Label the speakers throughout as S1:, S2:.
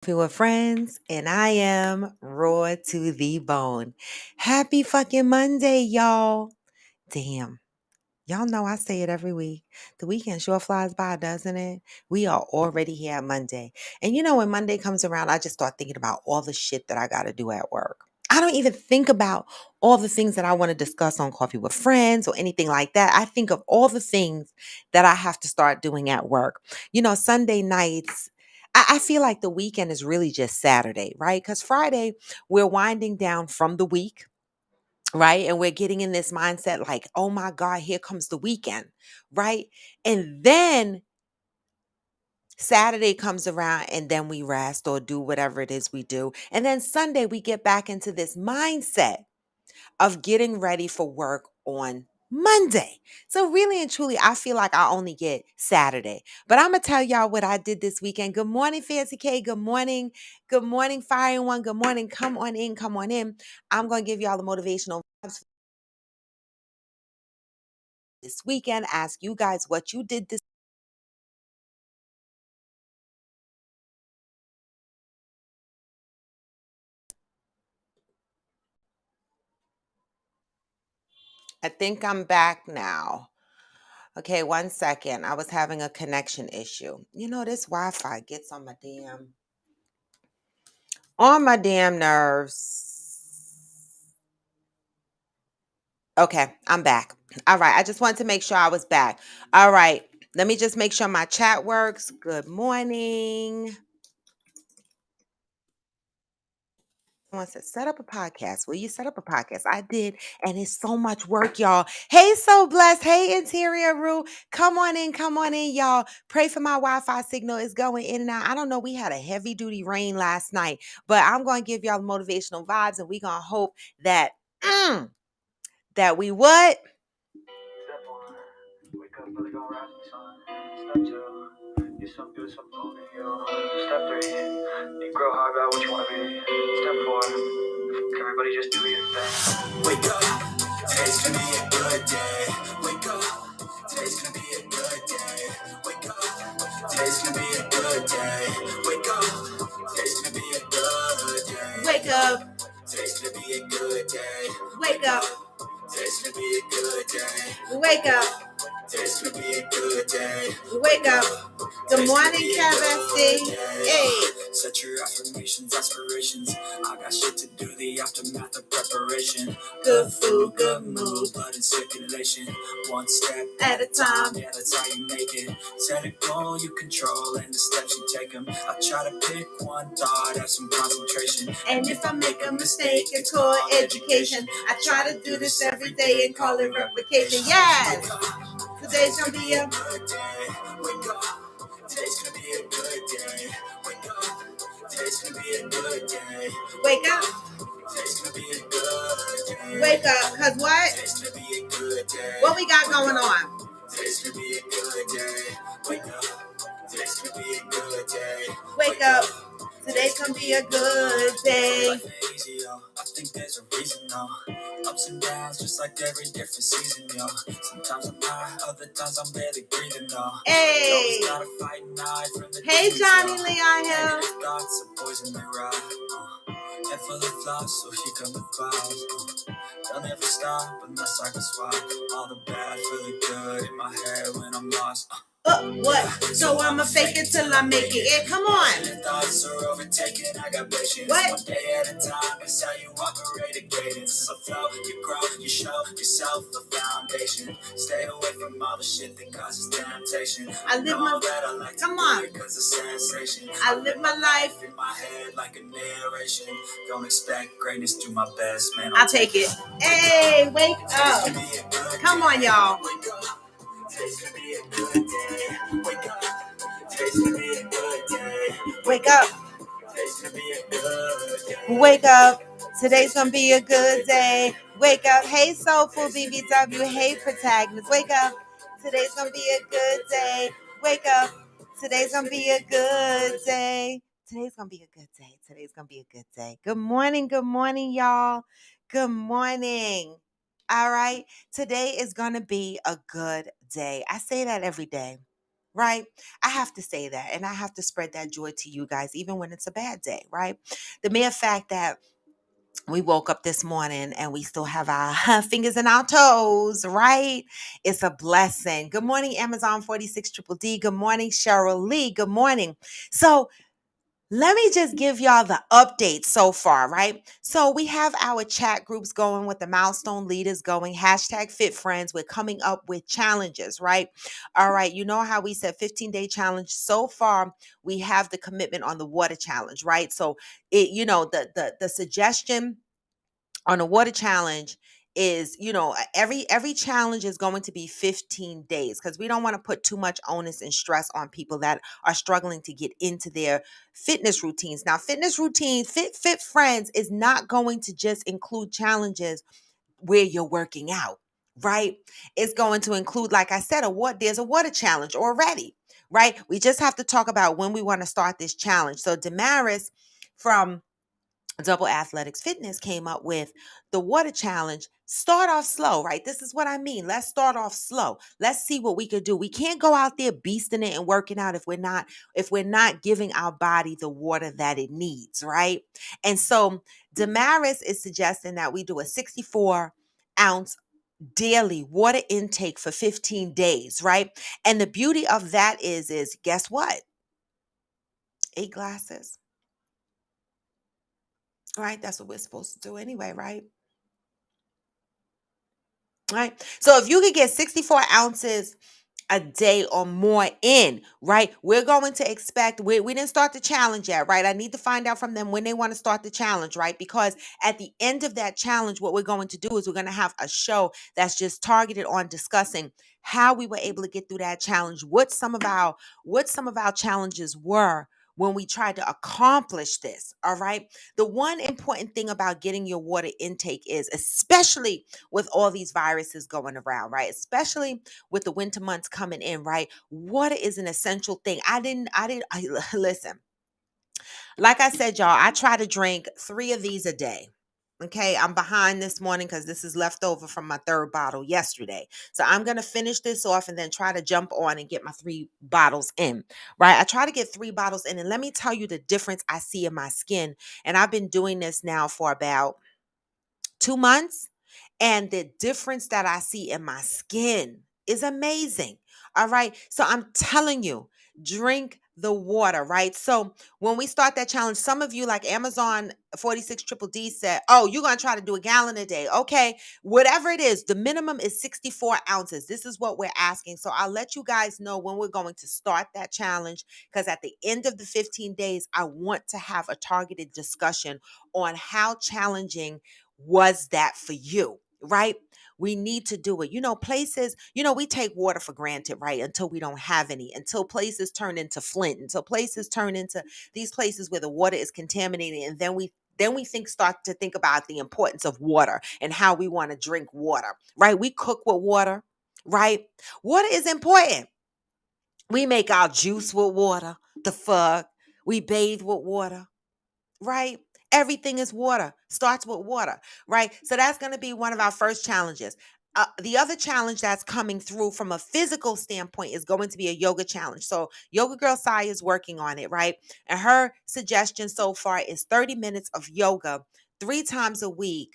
S1: Coffee with friends, and I am raw to the bone. Happy fucking Monday, y'all. Damn. Y'all know I say it every week. The weekend sure flies by, doesn't it? We are already here at Monday. And when Monday comes around, I just start thinking about all the shit that I got to do at work. I don't even think about all the things that I want to discuss on Coffee with Friends or anything like that. I think of all the things that I have to start doing at work. Sunday nights, I feel like the weekend is really just Saturday, right? Because Friday, we're winding down from the week, right? And we're getting in this mindset like, oh my God, here comes the weekend, right? And then Saturday comes around and then we rest or do whatever it is we do. And then Sunday, we get back into this mindset of getting ready for work on Monday. So really and truly, I feel like I only get Saturday. But I'm going to tell y'all what I did this weekend. Good morning, Fancy K. Good morning. Good morning, Fire One. Good morning. Come on in. Come on in. I'm going to give y'all the motivational vibes this weekend. Ask you guys what you did this. I think I'm back now. Okay, one second. I was having a connection issue. This Wi-Fi gets on my damn nerves. Okay, I'm back. All right, I just wanted to make sure I was back. All right, let me just make sure my chat works. Good morning. Someone said, set up a podcast. Will you set up a podcast? I did, and it's so much work, y'all. Hey, So Blessed. Hey, Interior Rue. Come on in, y'all. Pray for my Wi-Fi signal. It's going in and out. I don't know. We had a heavy-duty rain last night, but I'm going to give y'all motivational vibes, and we're going to hope that, that we what? Step one, wake up, really gonna rise in the sun. Step two, get some good, some food in you. Step three, think real hard about what you wanna be. Step four, everybody just do your thing. Wake up, today's gonna be a good day. Wake up, today's gonna be a good day. Wake up, today's gonna be a good day. Wake up, today's gonna be a good day. Wake up, today's gonna be a good day. Wake up. Today's gonna be a good day. Wake up. Today's gonna be a good day. Wake up. Good morning, Kevin. Hey. Set your affirmations, aspirations. I got shit to do, the aftermath of preparation. Good food, good mood, blood in circulation. One step at a time, yeah, that's how you make it. Set a goal you control and the steps you take them. I try to pick one thought, have some concentration. And if I make a mistake, it's called education. I try to do this every day and call it replication. Yes! Today's gonna be a good day. Wake up. Today's gonna be a good day. Wake up. Today's gonna be a good day. Wake up. Today's gonna be a good day. Wake up, cause what? Today's gonna be a good day. What we got going on? Today's gonna be a good day. Wake up. Today's gonna be a good day. Wake up. Today's gonna be a good day. I think there's a reason, though. Ups and downs, just like every different season, yo. Sometimes I'm high, other times I'm barely breathing, though. Hey! Gotta fight and hide from the hey, Johnny Leon Hill. Thoughts of poison may ride. Head full of flaws, so here come the clouds. They'll never stop unless I can swap all the bad for the good in my head when I'm lost. What? So I'ma fake it till I make it. Yeah, come on. The thoughts are overtaken. I got patience. What? One day at a time. It's how you operate a cadence. So flow, you grow, you show yourself a foundation. Stay away from all the shit that causes temptation. I live my that I like come on because of sensation. I live my life in my head like a narration. Don't expect greatness, do my best, man. I'll take it. Hey, wake up. Come on, y'all. Today's gonna be a good day. Wake up. Today's gonna be a good day. Wake up. Today's gonna be a good day. Wake up. Today's gonna be a good day. Wake up. Hey, Soulful BBW. Hey, Protagonist. Wake up. Today's gonna be a good day. Wake up. Today's gonna be a good day. Today's gonna be a good day. Today's gonna be a good day. Good morning, y'all. Good morning. All right. Today is going to be a good day. I say that every day. right? I have to say that, and I have to spread that joy to you guys, even when it's a bad day, right? The mere fact that we woke up this morning and we still have our fingers in our toes, right? It's a blessing. Good morning, Amazon 46 Triple D. Good morning, Cheryl Lee. Good morning. So, let me just give y'all the update so far, right? So we have our chat groups going with the milestone leaders going, hashtag fit friends. We're coming up with challenges, right? All right. You know how we said 15-day challenge. So far, we have the commitment on the water challenge, right? So the suggestion on a water challenge is every challenge is going to be 15 days because we don't want to put too much onus and stress on people that are struggling to get into their fitness routines. Now, fitness routines, fit friends is not going to just include challenges where you're working out, right? It's going to include, like I said, there's a water challenge already, right? We just have to talk about when we want to start this challenge. So Damaris from Double Athletics Fitness came up with the water challenge. Start off slow, right? This is what I mean. Let's start off slow. Let's see what we could do. We can't go out there beasting it and working out if we're not giving our body the water that it needs, right? And so Damaris is suggesting that we do a 64-ounce daily water intake for 15 days, right? And the beauty of that is guess what? 8 glasses, right? That's what we're supposed to do anyway, right? Right. So if you could get 64 ounces a day or more in, right? We're going to expect, we didn't start the challenge yet, right? I need to find out from them when they want to start the challenge, right? Because at the end of that challenge, what we're going to do is we're going to have a show that's just targeted on discussing how we were able to get through that challenge, what some of our challenges were when we tried to accomplish this. All right. The one important thing about getting your water intake is, especially with all these viruses going around, right? Especially with the winter months coming in, right? Water is an essential thing. Listen, like I said, y'all, I try to drink 3 of these a day. Okay, I'm behind this morning because this is left over from my third bottle yesterday. So I'm going to finish this off and then try to jump on and get my 3 bottles in, right? I try to get 3 bottles in. And let me tell you the difference I see in my skin. And I've been doing this now for about 2 months, and the difference that I see in my skin is amazing. All right. So I'm telling you, drink the water, right? So when we start that challenge, some of you, like Amazon 46 Triple D said, oh, you're going to try to do a gallon a day. Okay. Whatever it is, the minimum is 64 ounces. This is what we're asking. So I'll let you guys know when we're going to start that challenge, because at the end of the 15 days, I want to have a targeted discussion on how challenging was that for you, right? We need to do it. Places, we take water for granted, right? Until we don't have any, until places turn into Flint, until places turn into these places where the water is contaminated. And then we start to think about the importance of water and how we want to drink water, right? We cook with water, right? Water is important. We make our juice with water. The fuck? We bathe with water, right? Everything is water, starts with water, right? So that's going to be one of our first challenges. The other challenge that's coming through from a physical standpoint is going to be a yoga challenge. So, Yoga Girl Sai is working on it, right? And her suggestion so far is 30 minutes of yoga 3 times a week.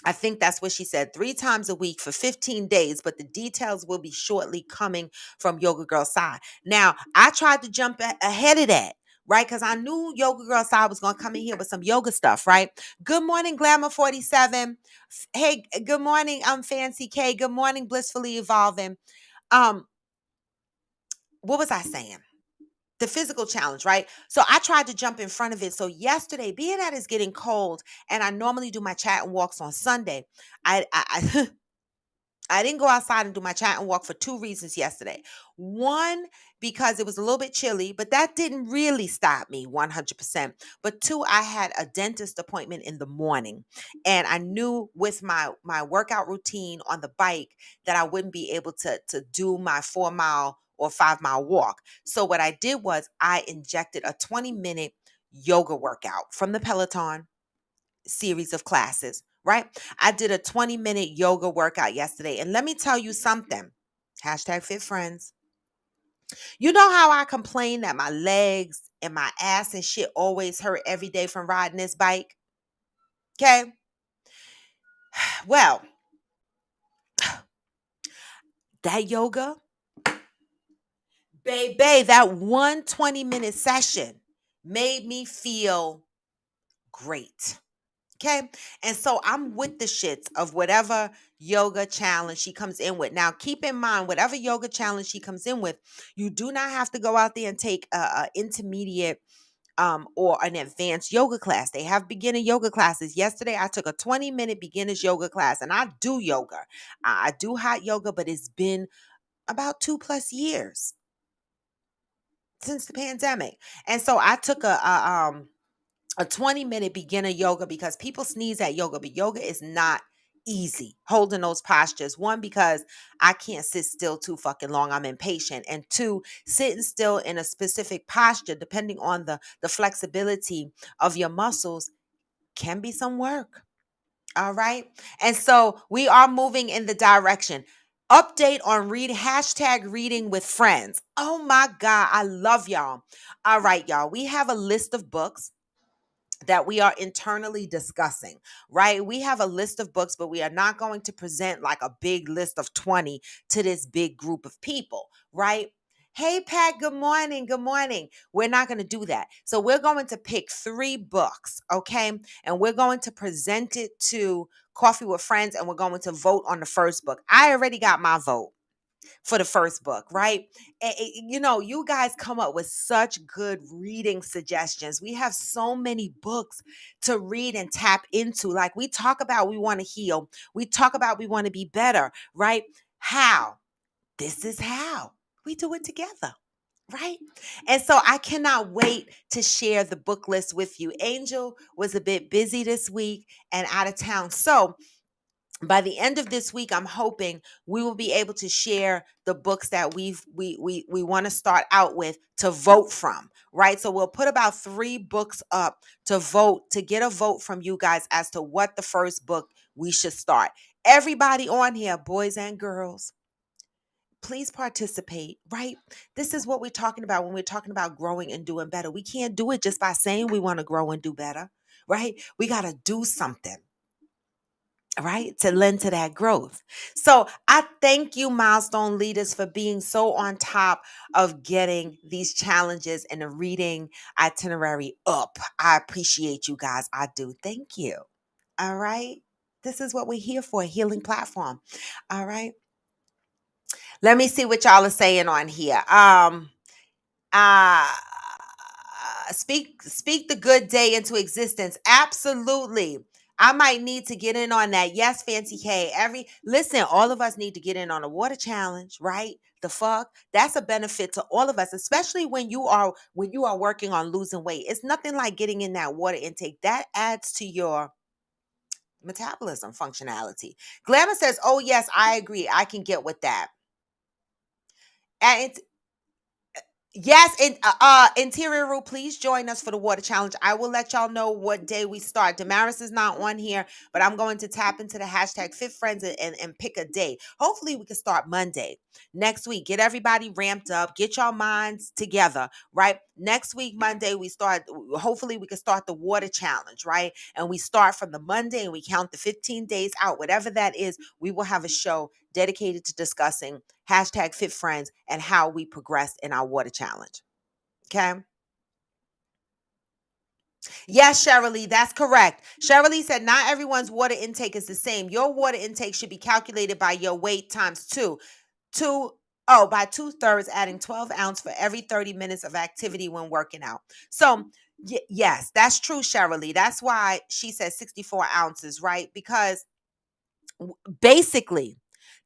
S1: I think that's what she said, 3 times a week for 15 days, but the details will be shortly coming from Yoga Girl Sai. Now, I tried to jump ahead of that, right? Because I knew Yoga Girl Sai was going to come in here with some yoga stuff, right? Good morning, Glamour 47. Hey, good morning, Fancy K. Good morning, Blissfully Evolving. Um, what was I saying? The physical challenge, right? So I tried to jump in front of it. So yesterday, being that it's getting cold, and I normally do my chat and walks on Sunday, I I didn't go outside and do my chat and walk for 2 reasons yesterday. One, because it was a little bit chilly, but that didn't really stop me 100%. But two, I had a dentist appointment in the morning, and I knew with my workout routine on the bike that I wouldn't be able to do my 4 mile or 5 mile walk. So what I did was I injected a 20-minute yoga workout from the Peloton series of classes, right? I did a 20-minute yoga workout yesterday. And let me tell you something. Hashtag fit friends. You know how I complain that my legs and my ass and shit always hurt every day from riding this bike? Okay. Well, that yoga, baby, that 1 20-minute session made me feel great. Okay. And so I'm with the shits of whatever yoga challenge she comes in with. Now, keep in mind, whatever yoga challenge she comes in with, you do not have to go out there and take a intermediate or an advanced yoga class. They have beginner yoga classes. Yesterday, I took a 20-minute beginner's yoga class, and I do yoga. I do hot yoga, but it's been about 2+ years since the pandemic. And so I took a 20-minute beginner yoga because people sneeze at yoga, but yoga is not easy holding those postures. One, because I can't sit still too fucking long. I'm impatient. And two, sitting still in a specific posture, depending on the flexibility of your muscles, can be some work. All right. And so we are moving in the direction. Update on reading, hashtag reading with friends. Oh my God. I love y'all. All right, y'all. We have a list of books that we are internally discussing, right? We have a list of books, but we are not going to present like a big list of 20 to this big group of people, right? Hey, Pat, good morning. Good morning. We're not going to do that. So we're going to pick 3 books, okay? And we're going to present it to Coffee with Friends, and we're going to vote on the first book. I already got my vote for the first book, right? You guys come up with such good reading suggestions. We have so many books to read and tap into. Like we talk about, we want to heal. We talk about, we want to be better, right? How? This is how we do it together. Right. And so I cannot wait to share the book list with you. Angel was a bit busy this week and out of town. So by the end of this week, I'm hoping we will be able to share the books that we want to start out with to vote from, right? So we'll put about 3 books up to vote, to get a vote from you guys as to what the first book we should start. Everybody on here, boys and girls, please participate, right? This is what we're talking about when we're talking about growing and doing better. We can't do it just by saying we want to grow and do better, right? We got to do something, right, to lend to that growth. So I thank you, milestone leaders, for being so on top of getting these challenges and the reading itinerary up. I appreciate you guys. I do. Thank you. All right. This is what we're here for, a healing platform. All right. Let me see what y'all are saying on here. Uh speak the good day into existence. Absolutely. I might need to get in on that. Yes, Fancy K. Listen, all of us need to get in on a water challenge, right? The fuck? That's a benefit to all of us, especially when you are working on losing weight. It's nothing like getting in that water intake. That adds to your metabolism functionality. Glamour says, "Oh yes, I agree. I can get with that." And yes, Interior Rule, please join us for the water challenge. I will let y'all know what day we start. Damaris is not on here, but I'm going to tap into the hashtag Fit Friends and pick a day. Hopefully, we can start Monday next week. Get everybody ramped up. Get your minds together, right? Next week, Monday, we start. Hopefully, we can start the water challenge, right? And we start from the Monday and we count the 15 days out. Whatever that is, we will have a show dedicated to discussing hashtag Fit Friends and how we progressed in our water challenge. Okay. Yes, Shirley, that's correct. Shirley said not everyone's water intake is the same. Your water intake should be calculated by your weight times two. By 2/3, adding 12 ounce for every 30 minutes of activity when working out. So yes, that's true, Shirley. That's why she said 64 ounces, right? Because basically,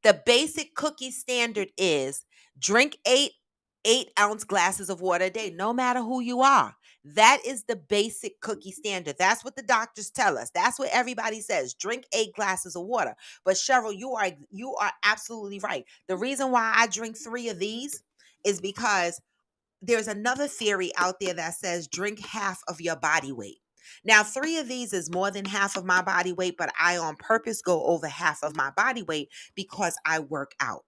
S1: the basic cookie standard is drink 8-ounce glasses of water a day, no matter who you are. That is the basic cookie standard. That's what the doctors tell us. That's what everybody says. Drink 8 glasses of water. But Cheryl, you are absolutely right. The reason why I drink 3 of these is because there's another theory out there that says drink half of your body weight. Now, 3 of these is more than half of my body weight, but I on purpose go over half of my body weight because I work out.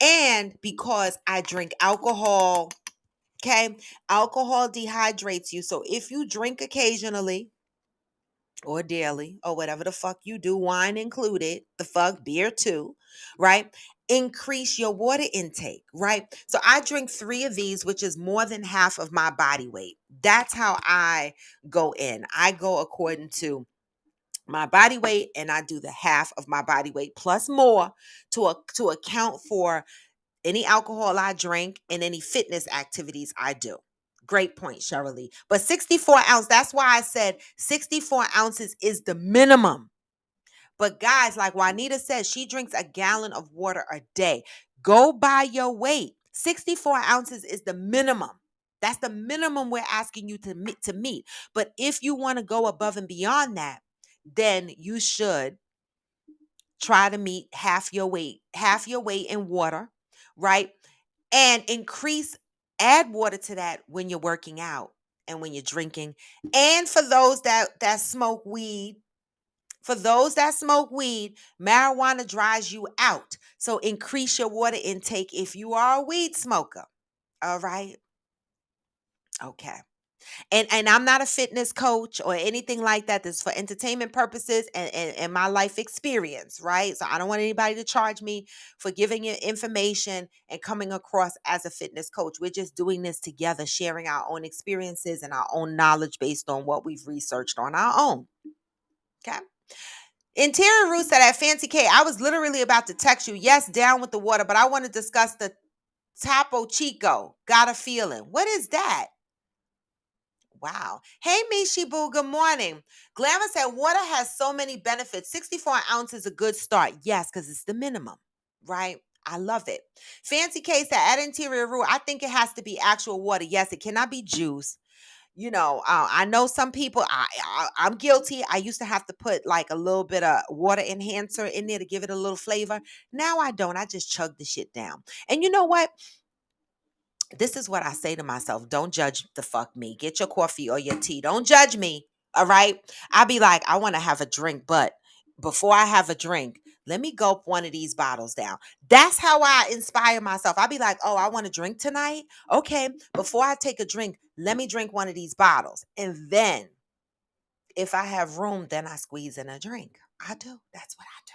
S1: And because I drink alcohol, okay, alcohol dehydrates you. So if you drink occasionally or daily or whatever the fuck you do, wine included, the fuck beer too, right? Increase your water intake, right? So I drink 3 of these, which is more than half of my body weight. That's how I go in. I go according to my body weight, and I do the half of my body weight plus more to account for any alcohol I drink and any fitness activities I do. Great point, Shirley. But 64 ounce, that's why I said 64 ounces is the minimum. But guys, like Juanita says, she drinks a gallon of water a day. Go by your weight. 64 ounces is the minimum. That's the minimum we're asking you to meet. But if you want to go above and beyond that, then you should try to meet half your weight in water, right? And add water to that when you're working out and when you're drinking. And for those that smoke weed, marijuana dries you out. So increase your water intake if you are a weed smoker. All right? Okay. And I'm not a fitness coach or anything like that. This is for entertainment purposes and my life experience, right? So I don't want anybody to charge me for giving you information and coming across as a fitness coach. We're just doing this together, sharing our own experiences and our own knowledge based on what we've researched on our own. Okay. Interior Root said at Fancy K, I was literally about to text you, yes, down with the water, but I want to discuss the Topo Chico. Got a feeling. What is that? Wow. Hey, Mishi Boo, good morning. Glamour said water has so many benefits. 64 ounces is a good start. Yes, because it's the minimum, right? I love it. Fancy K said at Interior Root, I think it has to be actual water. Yes, it cannot be juice. I know some people, I'm guilty. I used to have to put like a little bit of water enhancer in there to give it a little flavor. Now I don't. I just chug the shit down. And you know what? This is what I say to myself. Don't judge the fuck me. Get your coffee or your tea. Don't judge me. All right. I'll be like, I want to have a drink, but before I have a drink, let me gulp one of these bottles down. That's how I inspire myself. I'll be like, oh, I want to drink tonight. Okay. Before I take a drink, let me drink one of these bottles. And then if I have room, then I squeeze in a drink. I do. That's what I do.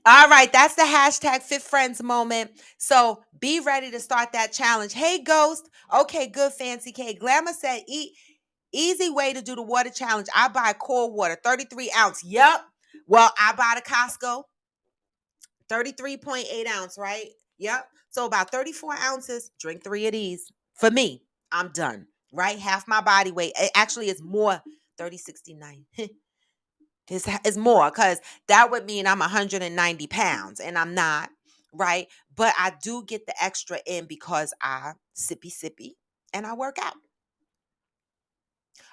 S1: All right, that's the hashtag Fit Friends moment. So be ready to start that challenge. Hey, Ghost. Okay, good, Fancy K. Glamour said, easy way to do the water challenge. I buy core water, 33 ounce. Yep. Well, I buy the Costco, 33.8 ounce, right? Yep. So about 34 ounces, drink 3 of these. For me, I'm done, right? Half my body weight. Actually, it's more, 3069. It's more because that would mean I'm 190 pounds and I'm not, right? But I do get the extra in because I sippy and I work out.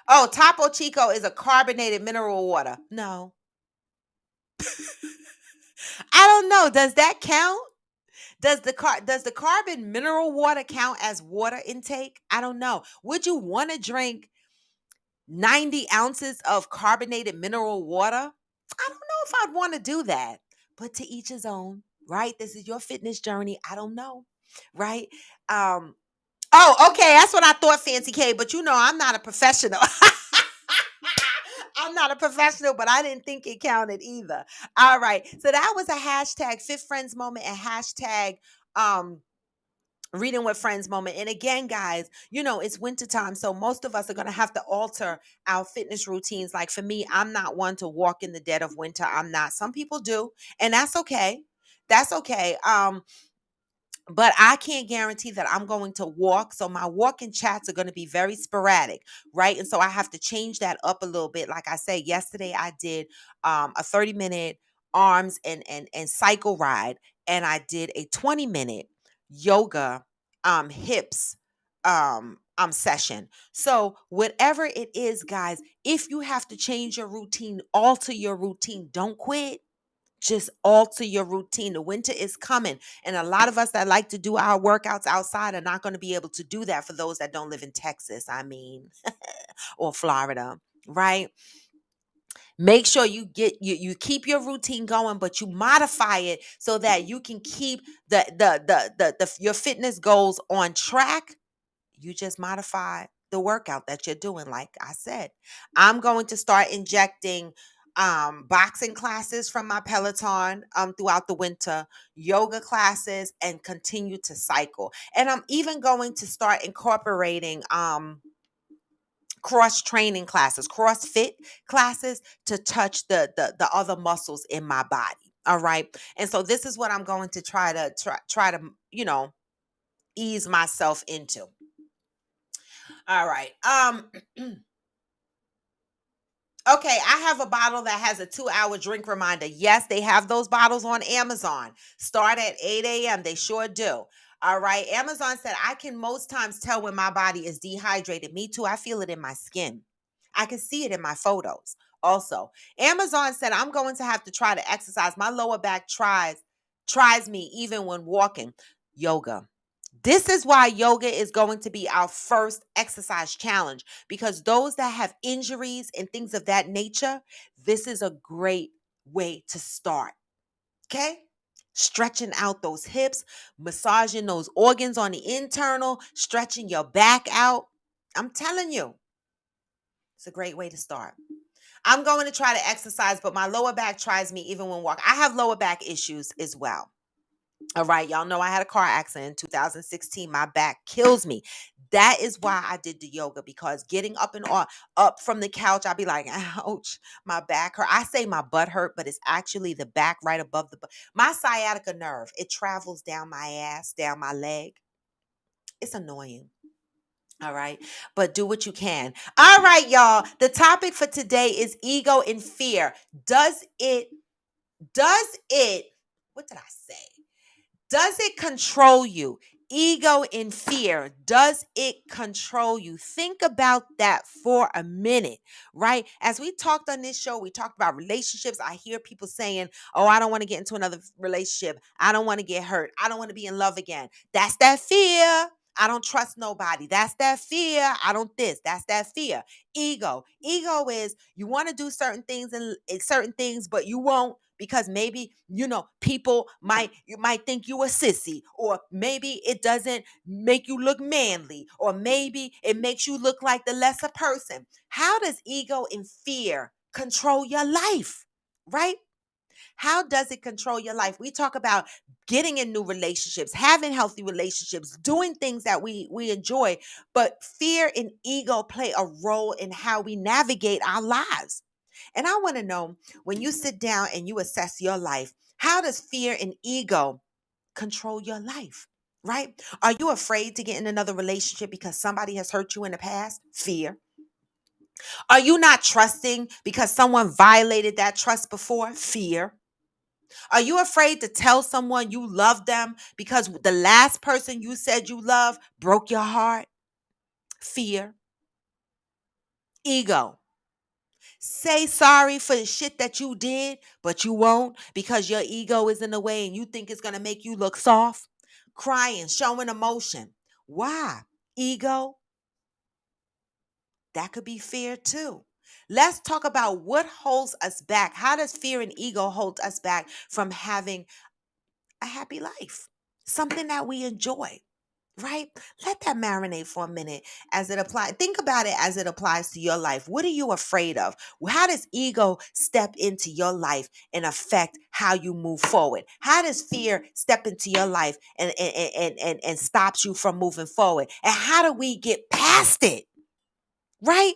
S1: Oh, Topo Chico is a carbonated mineral water. No. I don't know. Does that count? Does the carbon mineral water count as water intake? I don't know. Would you want to drink 90 ounces of carbonated mineral water? I don't know if I'd want to do that, but to each his own, right? This is your fitness journey. I don't know, right? Um, oh, okay. That's what I thought, Fancy K, but I'm not a professional. I'm not a professional, but I didn't think it counted either. All right. So that was a hashtag Fit Friends moment and hashtag um reading with friends moment. And again, guys, it's wintertime. So most of us are going to have to alter our fitness routines. Like for me, I'm not one to walk in the dead of winter. I'm not. Some people do. And that's okay. That's okay. But I can't guarantee that I'm going to walk. So my walking chats are going to be very sporadic, right? And so I have to change that up a little bit. Like I said, yesterday I did a 30-minute arms and cycle ride, and I did a 20-minute yoga hips session. So whatever it is, guys, if you have to change your routine, alter your routine, don't quit. Just alter your routine. The winter is coming. And a lot of us that like to do our workouts outside are not going to be able to do that for those that don't live in Texas, or Florida, right? Make sure you keep your routine going, but you modify it so that you can keep your fitness goals on track. You just modify the workout that you're doing. Like I said, I'm going to start injecting boxing classes from my Peloton throughout the winter, yoga classes, and continue to cycle. And I'm even going to start incorporating cross training classes, CrossFit classes, to touch the other muscles in my body. All right. And so this is what I'm going to try to ease myself into. All right. Okay, I have a bottle that has a 2-hour drink reminder. Yes, they have those bottles on Amazon. Start at 8 a.m. They sure do. All right. Amazon said I can most times tell when my body is dehydrated. Me too. I feel it in my skin. I can see it in my photos. Also, Amazon said I'm going to have to try to exercise. My lower back tries me even when walking. Yoga. This is why yoga is going to be our first exercise challenge, because those that have injuries and things of that nature, this is a great way to start. Okay? Stretching out those hips, massaging those organs on the internal, stretching your back out. I'm telling you, it's a great way to start. I'm going to try to exercise, but my lower back tries me even when walking. I have lower back issues as well. All right, y'all know I had a car accident in 2016. My back kills me. That is why I did the yoga, because getting up and up from the couch, I'd be like, ouch, my back hurt. I say my butt hurt, but it's actually the back right above the butt. My sciatica nerve, it travels down my ass, down my leg. It's annoying. All right, but do what you can. All right, y'all. The topic for today is ego and fear. Does it, what did I say? Does it control you? Ego and fear, does it control you? Think about that for a minute, right? As we talked on this show, we talked about relationships. I hear people saying, oh, I don't want to get into another relationship. I don't want to get hurt. I don't want to be in love again. That's that fear. I don't trust nobody. That's that fear. I don't this. That's that fear. Ego. Ego is you want to do certain things and certain things, but you won't, because maybe people might think you a sissy, or maybe it doesn't make you look manly, or maybe it makes you look like the lesser person. How does ego and fear control your life, right? How does it control your life? We talk about getting in new relationships, having healthy relationships, doing things that we enjoy, but fear and ego play a role in how we navigate our lives. And I want to know, when you sit down and you assess your life, how does fear and ego control your life? Right? Are you afraid to get in another relationship because somebody has hurt you in the past? Fear. Are you not trusting because someone violated that trust before? Fear. Are you afraid to tell someone you love them because the last person you said you love broke your heart? Fear. Ego. Say sorry for the shit that you did, but you won't because your ego is in the way and you think it's going to make you look soft. Crying, showing emotion. Why? Ego. That could be fear too. Let's talk about what holds us back. How does fear and ego hold us back from having a happy life? Something that we enjoy, right? Let that marinate for a minute as it applies. Think about it as it applies to your life. What are you afraid of? How does ego step into your life and affect how you move forward? How does fear step into your life and stops you from moving forward? And how do we get past it? Right?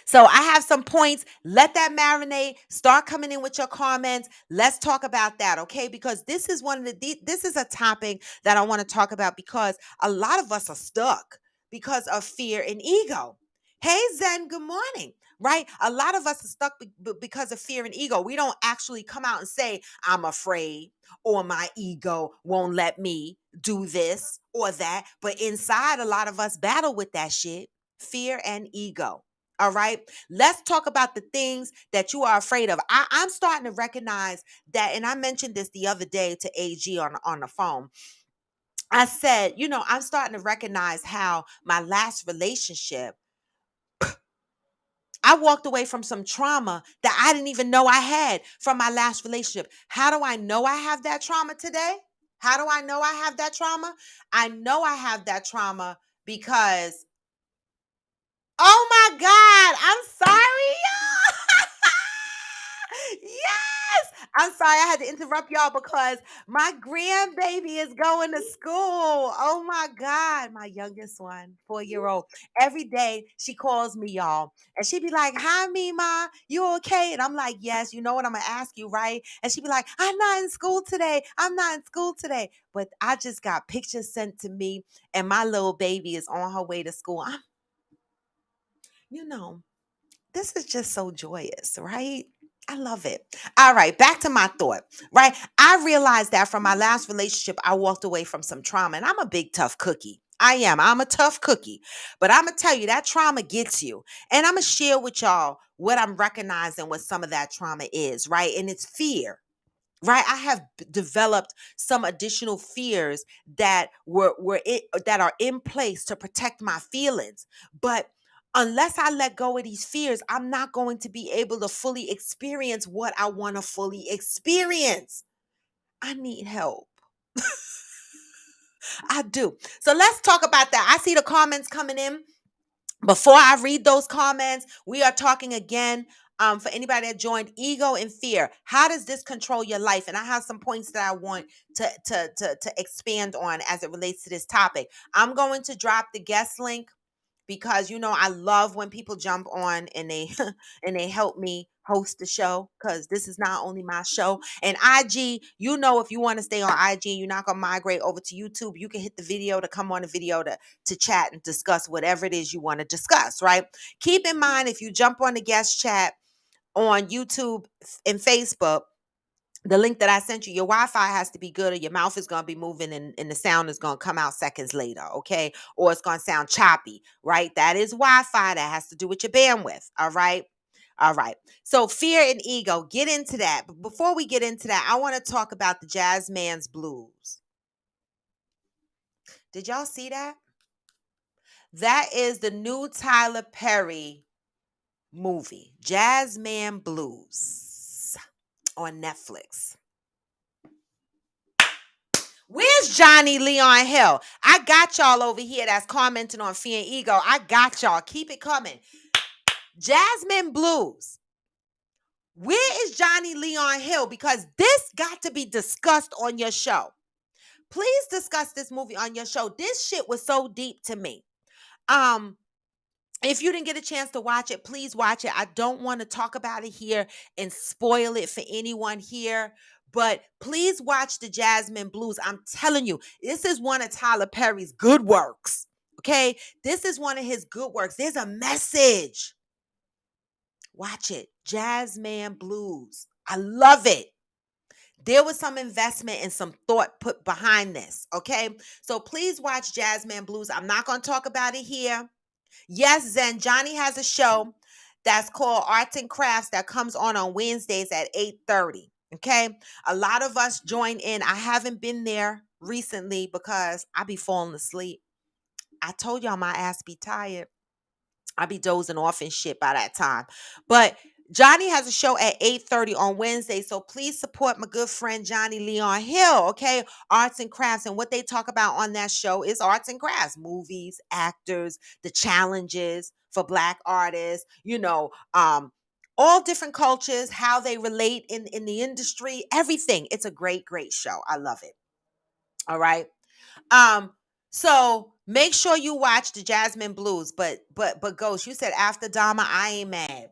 S1: So I have some points. Let that marinate. Start coming in with your comments. Let's talk about that, okay? Because this is this is a topic that I want to talk about, because a lot of us are stuck because of fear and ego. Hey Zen, good morning. Right? A lot of us are stuck because of fear and ego. We don't actually come out and say, I'm afraid, or my ego won't let me do this or that. But inside, a lot of us battle with that shit, fear and ego. All right. Let's talk about the things that you are afraid of. I'm starting to recognize that, and I mentioned this the other day to AG on the phone. I said, I'm starting to recognize how my last relationship, I walked away from some trauma that I didn't even know I had from my last relationship. How do I know I have that trauma today? How do I know I have that trauma? I know I have that trauma because, oh my God, I'm sorry, y'all. Yes. I'm sorry I had to interrupt y'all because my grandbaby is going to school. Oh my God. My youngest one, 4-year old. Every day she calls me, y'all. And she be like, hi, Mima. You okay? And I'm like, yes, you know what I'm going to ask you, right? And she be like, I'm not in school today. I'm not in school today. But I just got pictures sent to me and my little baby is on her way to school. You know, this is just so joyous, right? I love it. All right, back to my thought, right? I realized that from my last relationship, I walked away from some trauma, and I'm a big, tough cookie. I am. I'm a tough cookie. But I'm going to tell you, that trauma gets you. And I'm going to share with y'all what I'm recognizing what some of that trauma is, right? And it's fear. Right, I have developed some additional fears that that are in place to protect my feelings. But unless I let go of these fears, I'm not going to be able to fully experience what I want to fully experience. I need help. I do. So let's talk about that. I see the comments coming in. Before I read those comments, we are talking again, for anybody that joined, ego and fear. How does this control your life? And I have some points that I want to expand on as it relates to this topic. I'm going to drop the guest link because I love when people jump on and they and they help me host the show, because this is not only my show. And IG, if you want to stay on IG and you're not gonna migrate over to YouTube, you can hit the video to come on the video to chat and discuss whatever it is you want to discuss, right? Keep in mind, if you jump on the guest chat on YouTube and Facebook, the link that I sent you, your Wi-Fi has to be good, or your mouth is going to be moving and the sound is going to come out seconds later, okay? Or it's going to sound choppy, right? That is Wi-Fi. That has to do with your bandwidth, all right? All right. So fear and ego, get into that. But before we get into that, I want to talk about the Jasmine Blues. Did y'all see that? That is the new Tyler Perry movie, Jasmine Blues, on Netflix. Where's Johnny Leon Hill? I got y'all over here that's commenting on fear and ego. I got y'all. Keep it coming. Jasmine Blues. Where is Johnny Leon Hill? Because this got to be discussed on your show. Please discuss this movie on your show. This shit was so deep to me. Um, If you didn't get a chance to watch it, please watch it. I don't want to talk about it here and spoil it for anyone here, but please watch the Jasmine Blues. I'm telling you, this is one of Tyler Perry's good works. Okay? This is one of his good works. There's a message. Watch it. Jasmine Blues. I love it. There was some investment and some thought put behind this. Okay? So please watch Jasmine Blues. I'm not going to talk about it here. Yes, Zen, Johnny has a show that's called Arts and Crafts that comes on Wednesdays at 8:30. Okay? A lot of us join in. I haven't been there recently because I be falling asleep. I told y'all my ass be tired. I be dozing off and shit by that time. But Johnny has a show at 8:30 on Wednesday. So please support my good friend Johnny Leon Hill, okay? Arts and crafts. And what they talk about on that show is arts and crafts, movies, actors, the challenges for Black artists, all different cultures, how they relate in the industry, everything. It's a great, great show. I love it. All right. Um, so make sure you watch the Jasmine Blues. But Ghost, you said after Dama, I ain't mad.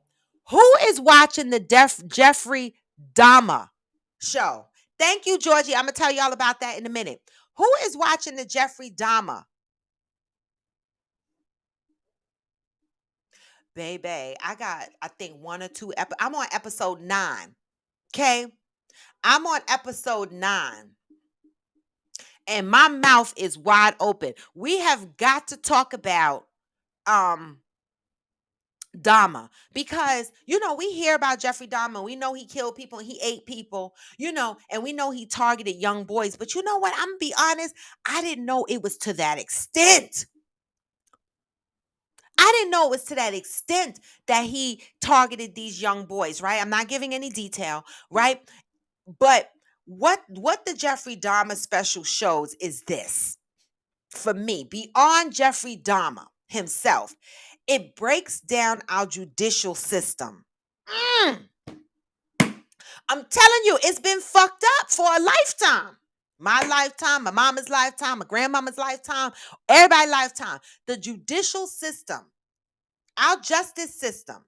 S1: Who is watching the Jeffrey Dahmer show? Thank you, Georgie. I'm gonna tell y'all about that in a minute. Who is watching the Jeffrey Dahmer? Baby, I think one or two. I'm on episode 9. Okay, I'm on episode 9. And my mouth is wide open. We have got to talk about um Dahmer, because we hear about Jeffrey Dahmer. We know he killed people and he ate people, and we know he targeted young boys. But you know what? I'm gonna be honest, I didn't know it was to that extent. I didn't know it was to that extent that he targeted these young boys, right? I'm not giving any detail, right? But what the Jeffrey Dahmer special shows is this. For me, beyond Jeffrey Dahmer himself, it breaks down our judicial system. Mm, I'm telling you, it's been fucked up for a lifetime. My lifetime, my mama's lifetime, my grandmama's lifetime, everybody's lifetime. The judicial system, our justice system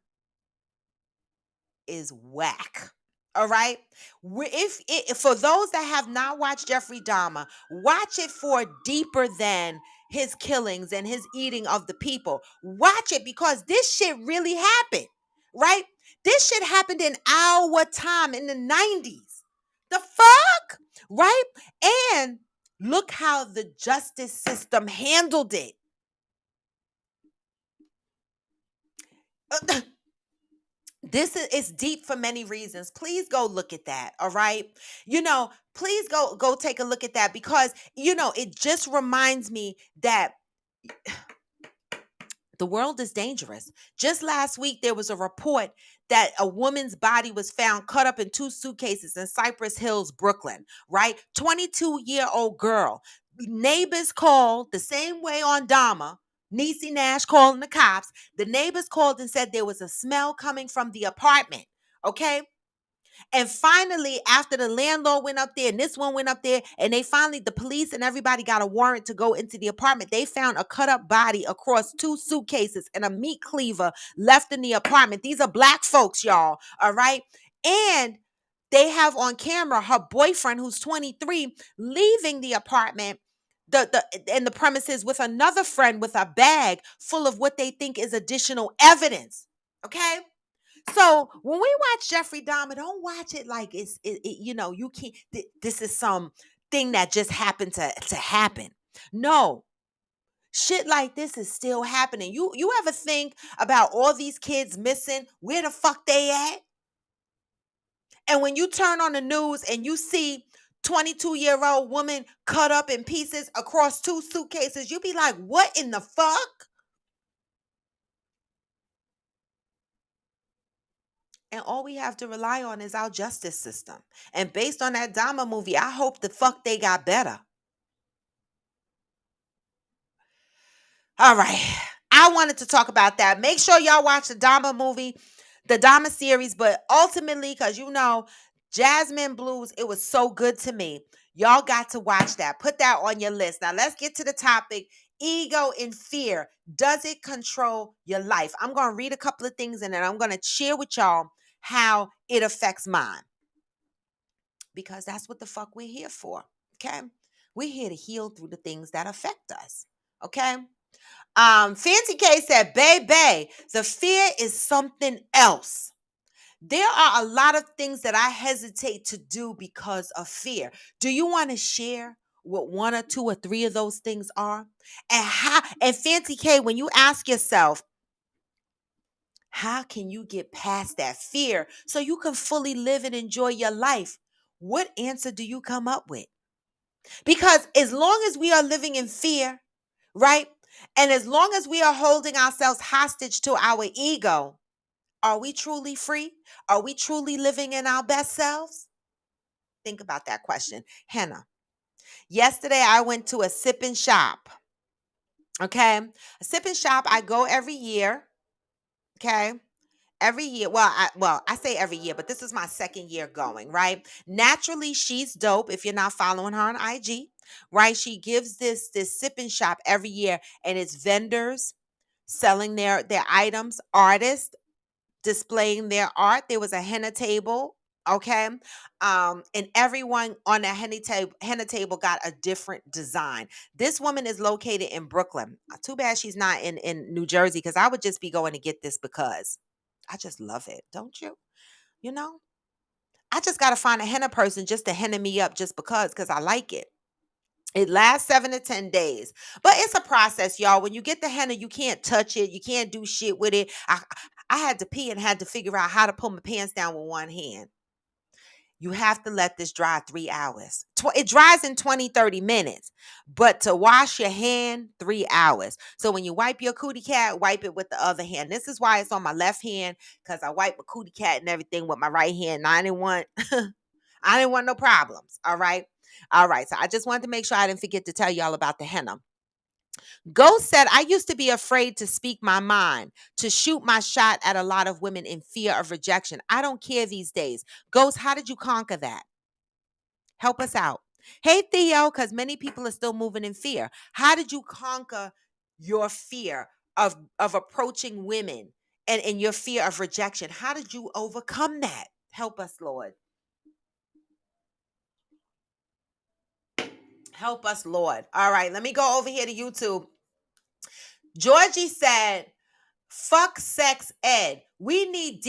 S1: is whack. All right. If for those that have not watched Jeffrey Dahmer, watch it for deeper than his killings and his eating of the people. Watch it because this shit really happened. Right? This shit happened in our time in the 90s. The fuck? Right? And look how the justice system handled it. This is it's deep for many reasons. Please go look at that. All right. Please go take a look at that because it just reminds me that the world is dangerous. Just last week there was a report that a woman's body was found cut up in two suitcases in Cypress Hills, Brooklyn, right? 22-year-old girl. Neighbors called the same way on Dama. Niecy Nash calling the cops. The neighbors called and said there was a smell coming from the apartment. Okay. And finally, after the landlord went up there and this one went up there, and the police and everybody got a warrant to go into the apartment, they found a cut up body across two suitcases and a meat cleaver left in the apartment. These are black folks, y'all. All right. And they have on camera her boyfriend, who's 23, leaving the apartment. The premises with another friend with a bag full of what they think is additional evidence. Okay. So when we watch Jeffrey Dahmer, don't watch it like you can't. This is some thing that just happened to happen. No, shit like this is still happening. You ever think about all these kids missing? Where the fuck they at? And when you turn on the news and you see 22-year-old woman cut up in pieces across two suitcases, you be like, what in the fuck? And all we have to rely on is our justice system. And based on that Dama movie, I hope the fuck they got better. All right. I wanted to talk about that. Make sure y'all watch the Dama movie, the Dama series, but ultimately, because Jasmine Blues, it was so good to me. Y'all got to watch that. Put that on your list. Now, let's get to the topic. Ego and fear. Does it control your life? I'm going to read a couple of things and then I'm going to share with y'all how it affects mine. Because that's what the fuck we're here for. Okay. We're here to heal through the things that affect us. Okay. Fancy K said, baby, the fear is something else. There are a lot of things that I hesitate to do because of fear. Do you want to share what one or two or three of those things are? And Fancy K, when you ask yourself, how can you get past that fear so you can fully live and enjoy your life? What answer do you come up with? Because as long as we are living in fear, right? And as long as we are holding ourselves hostage to our ego, are we truly free? Are we truly living in our best selves? Think about that question. Hannah, yesterday I went to a sip and shop. Okay. A sip and shop, I go every year. Okay. Every year. I say every year, but this is my second year going, right? Naturally, she's dope. If you're not following her on IG, right? She gives this sip and shop every year, and it's vendors selling their items, artists displaying their art. There was a henna table, okay? And everyone on that henna table got a different design. This woman is located in Brooklyn. Too bad she's not in New Jersey, because I would just be going to get this because I just love it, don't you? You know? I just got to find a henna person just to henna me up just because I like it. It lasts 7 to 10 days, but it's a process, y'all. When you get the henna, you can't touch it. You can't do shit with it. I had to pee and had to figure out how to pull my pants down with one hand. You have to let this dry 3 hours. It dries in 20, 30 minutes. But to wash your hand, 3 hours. So when you wipe your cootie cat, wipe it with the other hand. This is why it's on my left hand, because I wipe my cootie cat and everything with my right hand. And I didn't want I didn't want no problems. All right. All right. So I just wanted to make sure I didn't forget to tell y'all about the henna. Ghost said, I used to be afraid to speak my mind, to shoot my shot at a lot of women in fear of rejection. I don't care these days. Ghost, how did you conquer that? Help us out. Hey, Theo, because many people are still moving in fear. How did you conquer your fear of approaching women and your fear of rejection? How did you overcome that? Help us, Lord. Help us, Lord. All right, let me go over here to YouTube. Georgie said, fuck sex ed. We need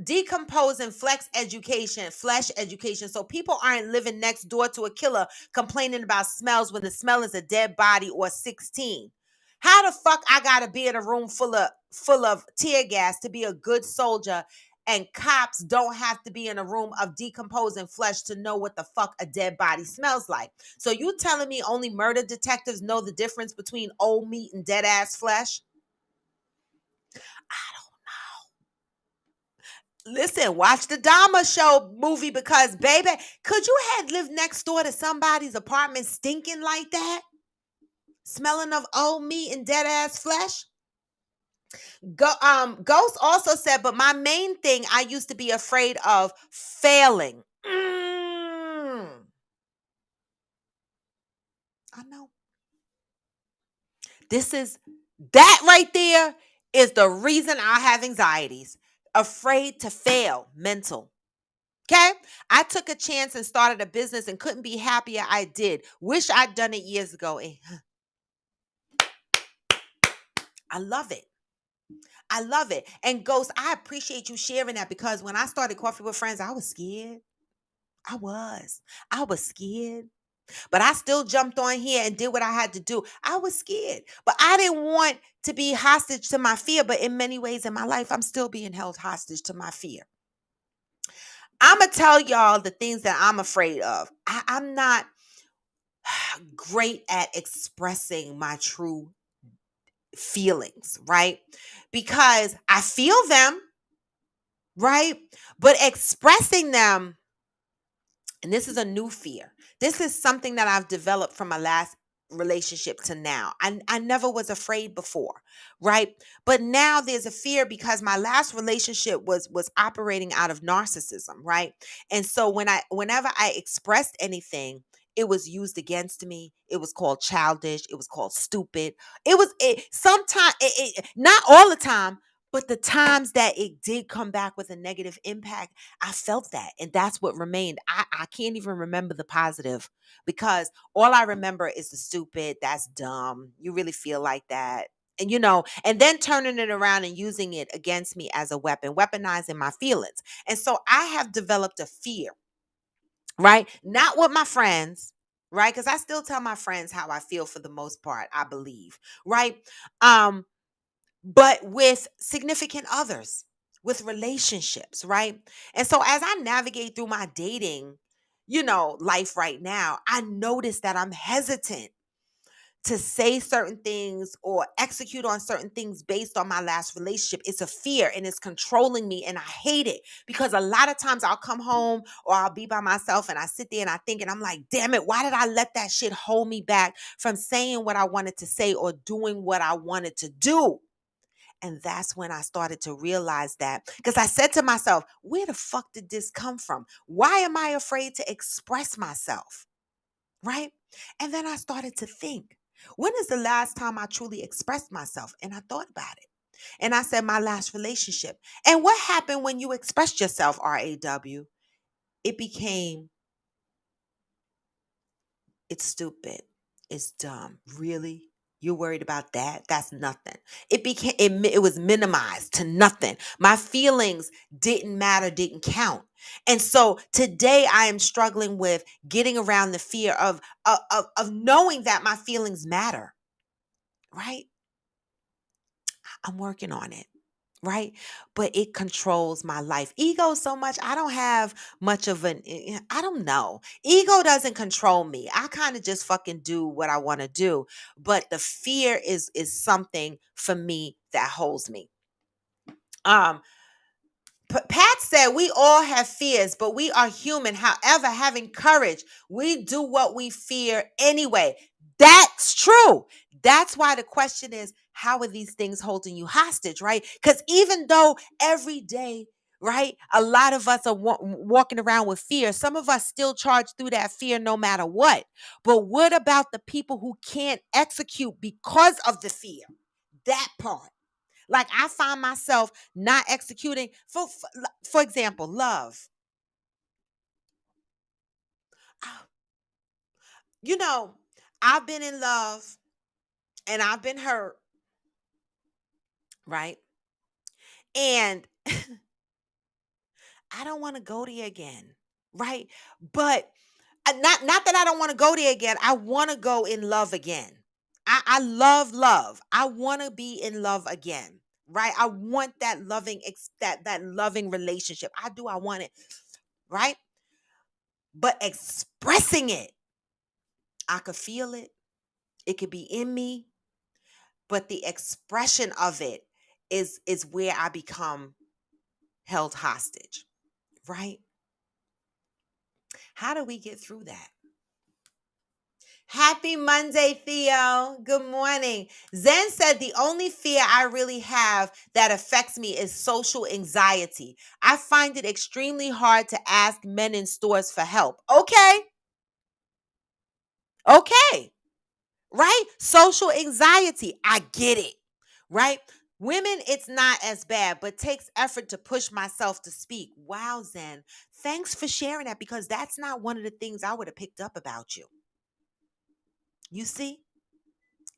S1: decomposing flesh education, so people aren't living next door to a killer complaining about smells when the smell is a dead body or 16. How the fuck I gotta be in a room full of tear gas to be a good soldier, and cops don't have to be in a room of decomposing flesh to know what the fuck a dead body smells like? So you telling me only murder detectives know the difference between old meat and dead ass flesh? Listen, watch the Dama show movie, because baby, could you have lived next door to somebody's apartment stinking like that? Smelling of old meat and dead ass flesh? Ghost also said, but my main thing, I used to be afraid of failing. I know. This is that right there is the reason I have anxieties. Afraid to fail, mental. Okay. I took a chance and started a business and couldn't be happier I did. Wish I'd done it years ago. I love it. I love it. And Ghost, I appreciate you sharing that, because when I started Coffee with Friends, I was scared. I was. I was scared. But I still jumped on here and did what I had to do. I was scared. But I didn't want to be hostage to my fear. But in many ways in my life, I'm still being held hostage to my fear. I'm going to tell y'all the things that I'm afraid of. I'm not great at expressing my true feelings, right? Because I feel them, right? But expressing them, and this is a new fear. This is something that I've developed from my last relationship to now. I never was afraid before, right? But now there's a fear, because my last relationship was operating out of narcissism, right? And so whenever I expressed anything, it was used against me. It was called childish. It was called stupid. It sometimes, not all the time, but the times that it did come back with a negative impact, I felt that. And that's what remained. I can't even remember the positive, because all I remember is the stupid, that's dumb. You really feel like that. And and then turning it around and using it against me as a weapon, weaponizing my feelings. And so I have developed a fear, right? Not with my friends, right? Because I still tell my friends how I feel for the most part, I believe, right? Um, but with significant others, with relationships, right? And so as I navigate through my dating, life right now, I notice that I'm hesitant to say certain things or execute on certain things based on my last relationship. It's a fear and it's controlling me, and I hate it, because a lot of times I'll come home or I'll be by myself and I sit there and I think, and I'm like, damn it, why did I let that shit hold me back from saying what I wanted to say or doing what I wanted to do? And that's when I started to realize that, because I said to myself, where the fuck did this come from? Why am I afraid to express myself? Right? And then I started to think, when is the last time I truly expressed myself? And I thought about it. And I said, my last relationship. And what happened when you expressed yourself, RAW? It became, it's stupid. It's dumb. Really? You're worried about that? That's nothing. It was minimized to nothing. My feelings didn't matter, didn't count. And so today I am struggling with getting around the fear of knowing that my feelings matter, right? I'm working on it. right? But it controls my life. Ego so much, I don't have much of I don't know. Ego doesn't control me. I kind of just fucking do what I want to do. But the fear is something for me that holds me. Um Pat said we all have fears, but we are human. However, having courage, we do what we fear anyway. That's true. That's why the question is, how are these things holding you hostage, right? Because even though every day, right, a lot of us are walking around with fear, some of us still charge through that fear no matter what. But what about the people who can't execute because of the fear? That part. Like I find myself not executing for example, love. Ah, You know, I've been in love and I've been hurt, right? And I don't want to go there again, right? But not that I don't want to go there again. I want to go in love again. I love love. I want to be in love again, right? I want that that loving relationship. I do. I want it, right? But expressing it, I could feel it. It could be in me, but the expression of it is where I become held hostage, right? How do we get through that? Happy Monday, Theo. Good morning. Zen said the only fear I really have that affects me is social anxiety. I find it extremely hard to ask men in stores for help. Okay. Okay. Right? Social anxiety. I get it. Right? Women, it's not as bad, but takes effort to push myself to speak. Wow, Zen. Thanks for sharing that because that's not one of the things I would have picked up about you. You see?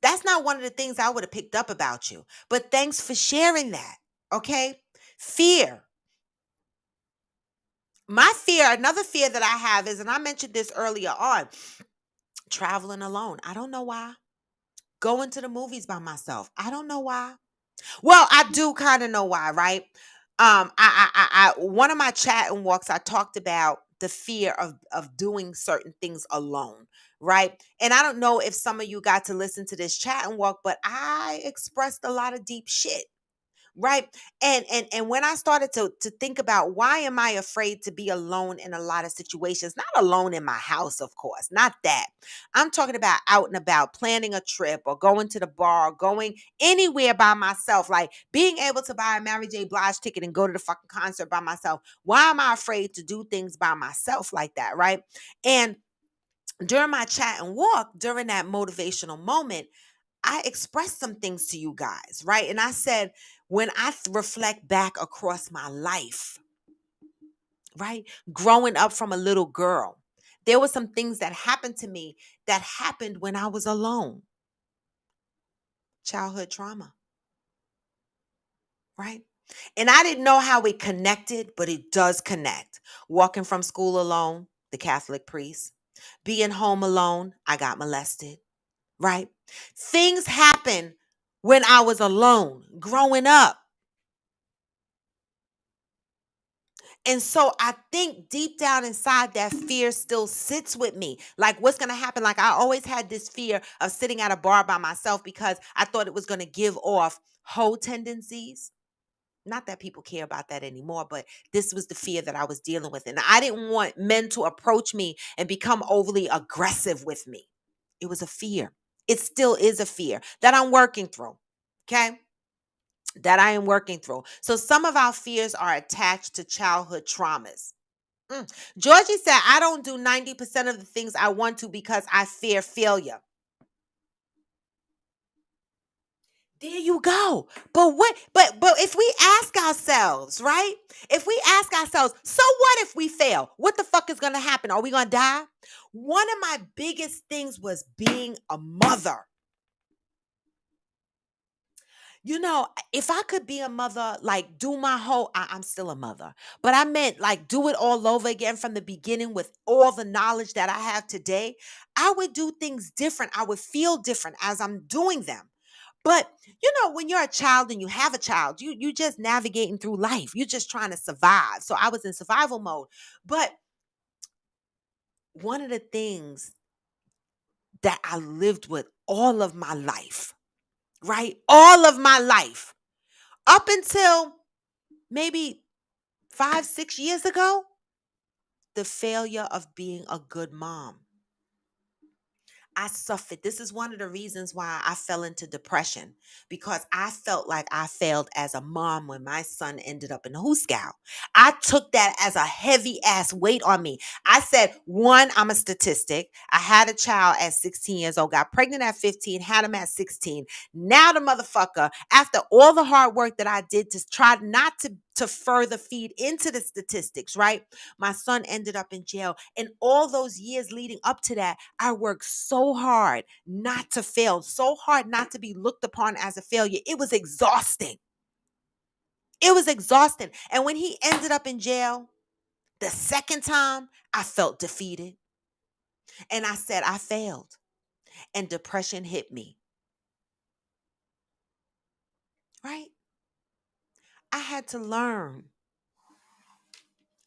S1: That's not one of the things I would have picked up about you. But thanks for sharing that. Okay? Fear. My fear, another fear that I have is, and I mentioned this earlier on, traveling alone. I don't know why. Going to the movies by myself. I don't know why. Well, I do kind of know why, right? One of my chat and walks, I talked about the fear of doing certain things alone, right? And I don't know if some of you got to listen to this chat and walk, but I expressed a lot of deep shit, right? And when I started to think about why am I afraid to be alone in a lot of situations, not alone in my house, of course, not that. I'm talking about out and about, planning a trip or going to the bar, or going anywhere by myself, like being able to buy a Mary J. Blige ticket and go to the fucking concert by myself. Why am I afraid to do things by myself like that, right? And during my chat and walk, during that motivational moment, I expressed some things to you guys, right? And I said, when I reflect back across my life, right? Growing up from a little girl, there were some things that happened to me that happened when I was alone. Childhood trauma, right? And I didn't know how it connected, but it does connect. Walking from school alone, the Catholic priest. Being home alone, I got molested, right? Things happen when I was alone growing up. And so I think deep down inside that fear still sits with me. Like what's going to happen? Like I always had this fear of sitting at a bar by myself because I thought it was going to give off hoe tendencies. Not that people care about that anymore, but this was the fear that I was dealing with. And I didn't want men to approach me and become overly aggressive with me. It was a fear. It still is a fear that I'm working through. Okay. That I am working through. So some of our fears are attached to childhood traumas. Georgie said, I don't do 90% of the things I want to because I fear failure. There you go. But if we ask ourselves, right? If we ask ourselves, so what if we fail? What the fuck is gonna happen? Are we gonna die? One of my biggest things was being a mother. If I could be a mother, like do my whole, I'm still a mother, but I meant like do it all over again from the beginning with all the knowledge that I have today, I would do things different. I would feel different as I'm doing them. But when you're a child and you have a child, you just navigating through life. You're just trying to survive. So I was in survival mode. But one of the things that I lived with all of my life, right? All of my life, up until maybe 5, 6 years ago, the failure of being a good mom. I suffered. This is one of the reasons why I fell into depression, because I felt like I failed as a mom when my son ended up in the Hooskow. I took that as a heavy ass weight on me. I said, one, I'm a statistic. I had a child at 16 years old, got pregnant at 15, had him at 16. Now the motherfucker, after all the hard work that I did to try not to further feed into the statistics, right? My son ended up in jail. And all those years leading up to that, I worked so hard not to fail, so hard not to be looked upon as a failure. It was exhausting. It was exhausting. And when he ended up in jail the second time, I felt defeated. And I said, I failed. And depression hit me, right? I had to learn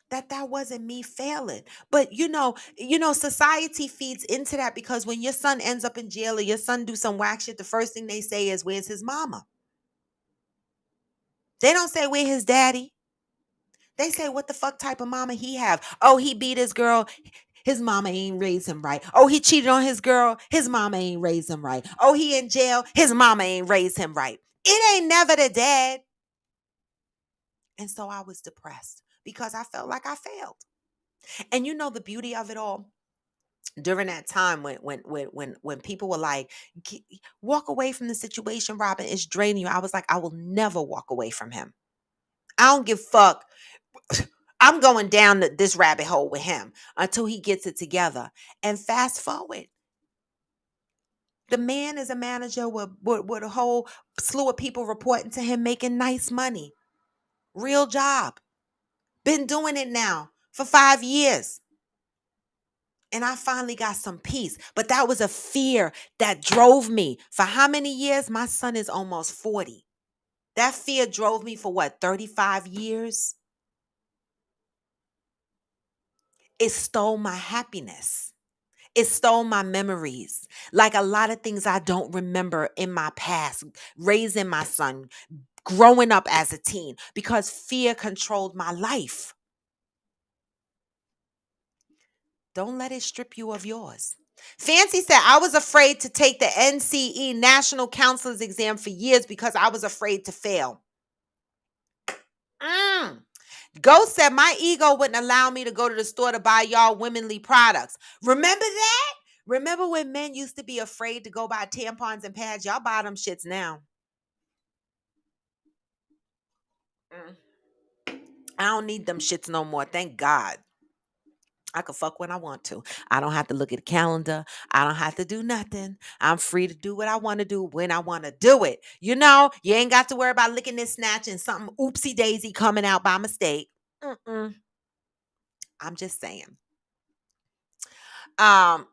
S1: that wasn't me failing. But society feeds into that, because when your son ends up in jail or your son do some whack shit, the first thing they say is, where's his mama? They don't say, where his daddy? They say, what the fuck type of mama he have? Oh, he beat his girl. His mama ain't raised him right. Oh, he cheated on his girl. His mama ain't raised him right. Oh, he in jail. His mama ain't raised him right. It ain't never the dad. And so I was depressed because I felt like I failed. And the beauty of it all, during that time when people were like, walk away from the situation, Robin, it's draining you. I was like, I will never walk away from him. I don't give a fuck. I'm going down this rabbit hole with him until he gets it together. And fast forward, the man is a manager with a whole slew of people reporting to him, making nice money. Real job. Been doing it now for 5 years. And I finally got some peace. But that was a fear that drove me. For how many years? My son is almost 40. That fear drove me for what, 35 years? It stole my happiness. It stole my memories. Like a lot of things I don't remember in my past, raising my son, growing up as a teen, because fear controlled my life. Don't let it strip you of yours. Fancy said, I was afraid to take the NCE National Counselor's Exam for years because I was afraid to fail. Ghost said, my ego wouldn't allow me to go to the store to buy y'all womanly products. Remember that? Remember when men used to be afraid to go buy tampons and pads? Y'all buy them shits now. I don't need them shits no more. Thank God. I can fuck when I want to. I don't have to look at the calendar. I don't have to do nothing. I'm free to do what I want to do when I want to do it. You ain't got to worry about licking this snatch and something oopsie daisy coming out by mistake. I'm just saying. Um.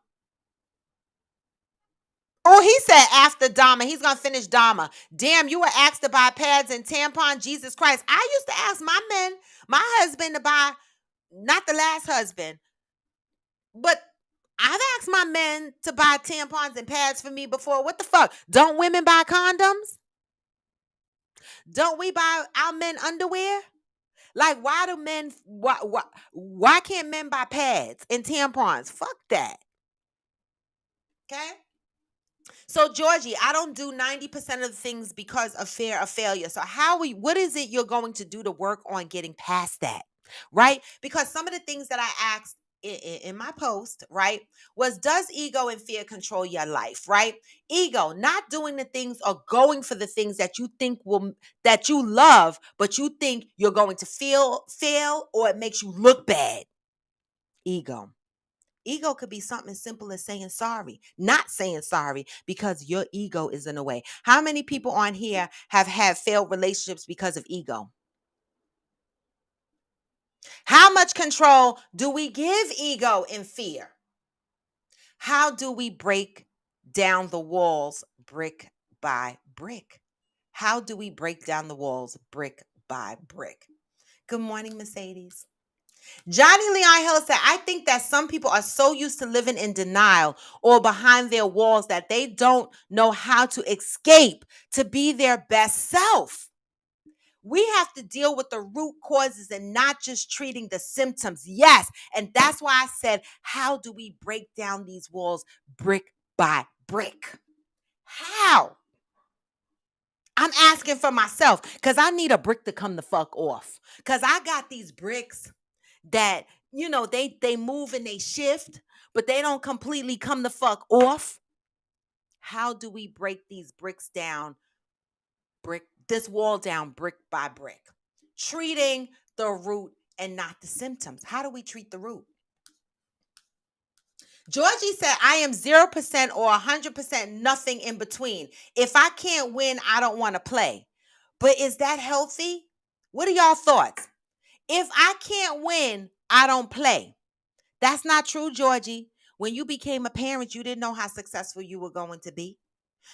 S1: Oh, he said after Dama, he's gonna finish Dama. Damn, you were asked to buy pads and tampon. Jesus Christ! I used to ask my men, my husband, to buy. Not the last husband, but I've asked my men to buy tampons and pads for me before. What the fuck? Don't women buy condoms? Don't we buy our men underwear? Like, why do men, why can't men buy pads and tampons? Fuck that. Okay? So, Georgie, I don't do 90% of the things because of fear of failure. So, what is it you're going to do to work on getting past that? Right? Because some of the things that I asked in my post, right, was, does ego and fear control your life? Right? Ego, not doing the things or going for the things that you think that you love, but you think you're going to fail, or it makes you look bad. Ego. Ego could be something as simple as saying sorry, not saying sorry because your ego is in the way. How many people on here have had failed relationships because of ego? How much control do we give ego and fear? How do we break down the walls brick by brick. How do we break down the walls brick by brick? Good morning, Mercedes. Johnny Leon Hill said, I think that some people are so used to living in denial or behind their walls that they don't know how to escape to be their best self. We have to deal with the root causes and not just treating the symptoms. Yes. And that's why I said, how do we break down these walls brick by brick? How? I'm asking for myself because I need a brick to come the fuck off. Because I got these bricks that, they move and they shift, but they don't completely come the fuck off. How do we break these bricks down, this wall down brick by brick? Treating the root and not the symptoms. How do we treat the root? Georgie said, I am 0% or 100% nothing in between. If I can't win, I don't want to play. But is that healthy? What are y'all thoughts? If I can't win, I don't play. That's not true, Georgie. When you became a parent, you didn't know how successful you were going to be.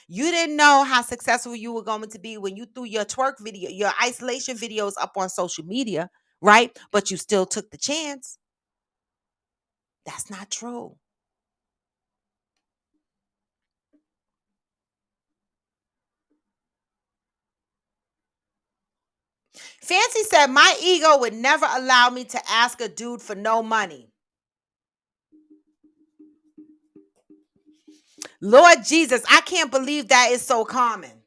S1: You didn't know how successful you were going to be when you threw your twerk video, your isolation videos up on social media, right? But you still took the chance. That's not true. Fancy said, my ego would never allow me to ask a dude for no money. Lord Jesus, I can't believe that is so common.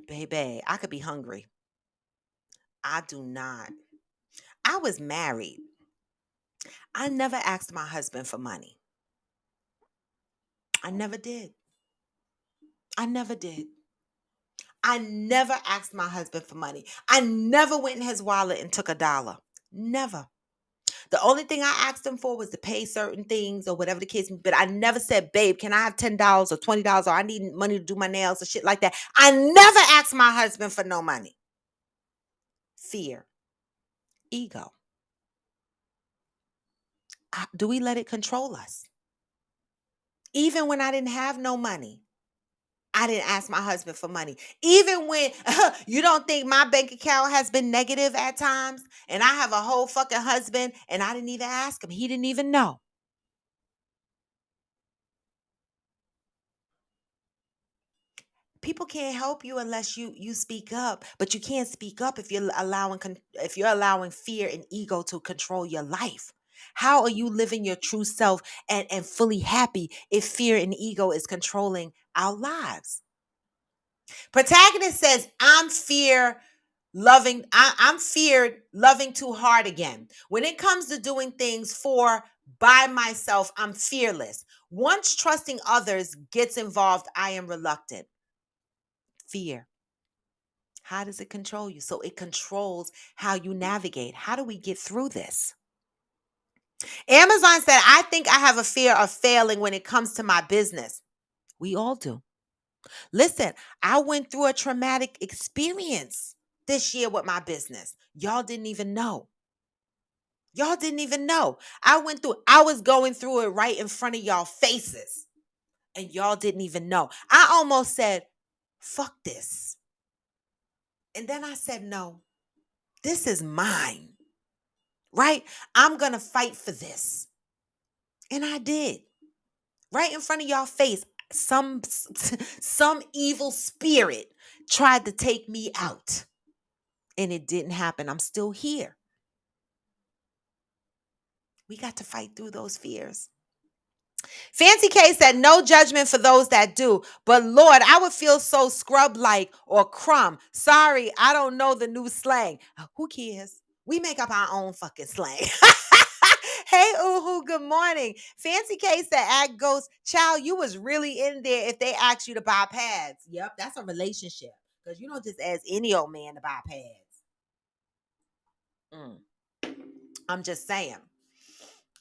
S1: Baby, I could be hungry. I do not. I was married. I never asked my husband for money. I never did. I never did. I never asked my husband for money. I never went in his wallet and took $1. Never. The only thing I asked him for was to pay certain things or whatever the case may be. But I never said, babe, can I have $10 or $20 or I need money to do my nails or shit like that. I never asked my husband for no money. Fear. Ego. Do we let it control us? Even when I didn't have no money, I didn't ask my husband for money. Even when you don't think my bank account has been negative at times and I have a whole fucking husband and I didn't even ask him. He didn't even know. People can't help you unless you speak up, but you can't speak up if you're allowing fear and ego to control your life. How are you living your true self and fully happy if fear and ego is controlling our lives? Protagonist says, I'm feared loving too hard again. When it comes to doing things by myself, I'm fearless. Once trusting others gets involved, I am reluctant. Fear. How does it control you? So it controls how you navigate. How do we get through this? Amazon said, I think I have a fear of failing when it comes to my business. We all do. Listen, I went through a traumatic experience this year with my business. Y'all didn't even know. Y'all didn't even know. I was going through it right in front of y'all faces, and y'all didn't even know. I almost said, fuck this. And then I said, no, this is mine, right? I'm going to fight for this. And I did. Right in front of y'all face. Some evil spirit tried to take me out. And it didn't happen. I'm still here. We got to fight through those fears. Fancy K said, no judgment for those that do. But Lord, I would feel so scrub-like or crumb. Sorry, I don't know the new slang. Who cares? We make up our own fucking slang. Hey, Uhu, good morning. Fancy K said, Act Ghost, child, you was really in there if they asked you to buy pads. Yep, that's a relationship. Because you don't just ask any old man to buy pads. I'm just saying.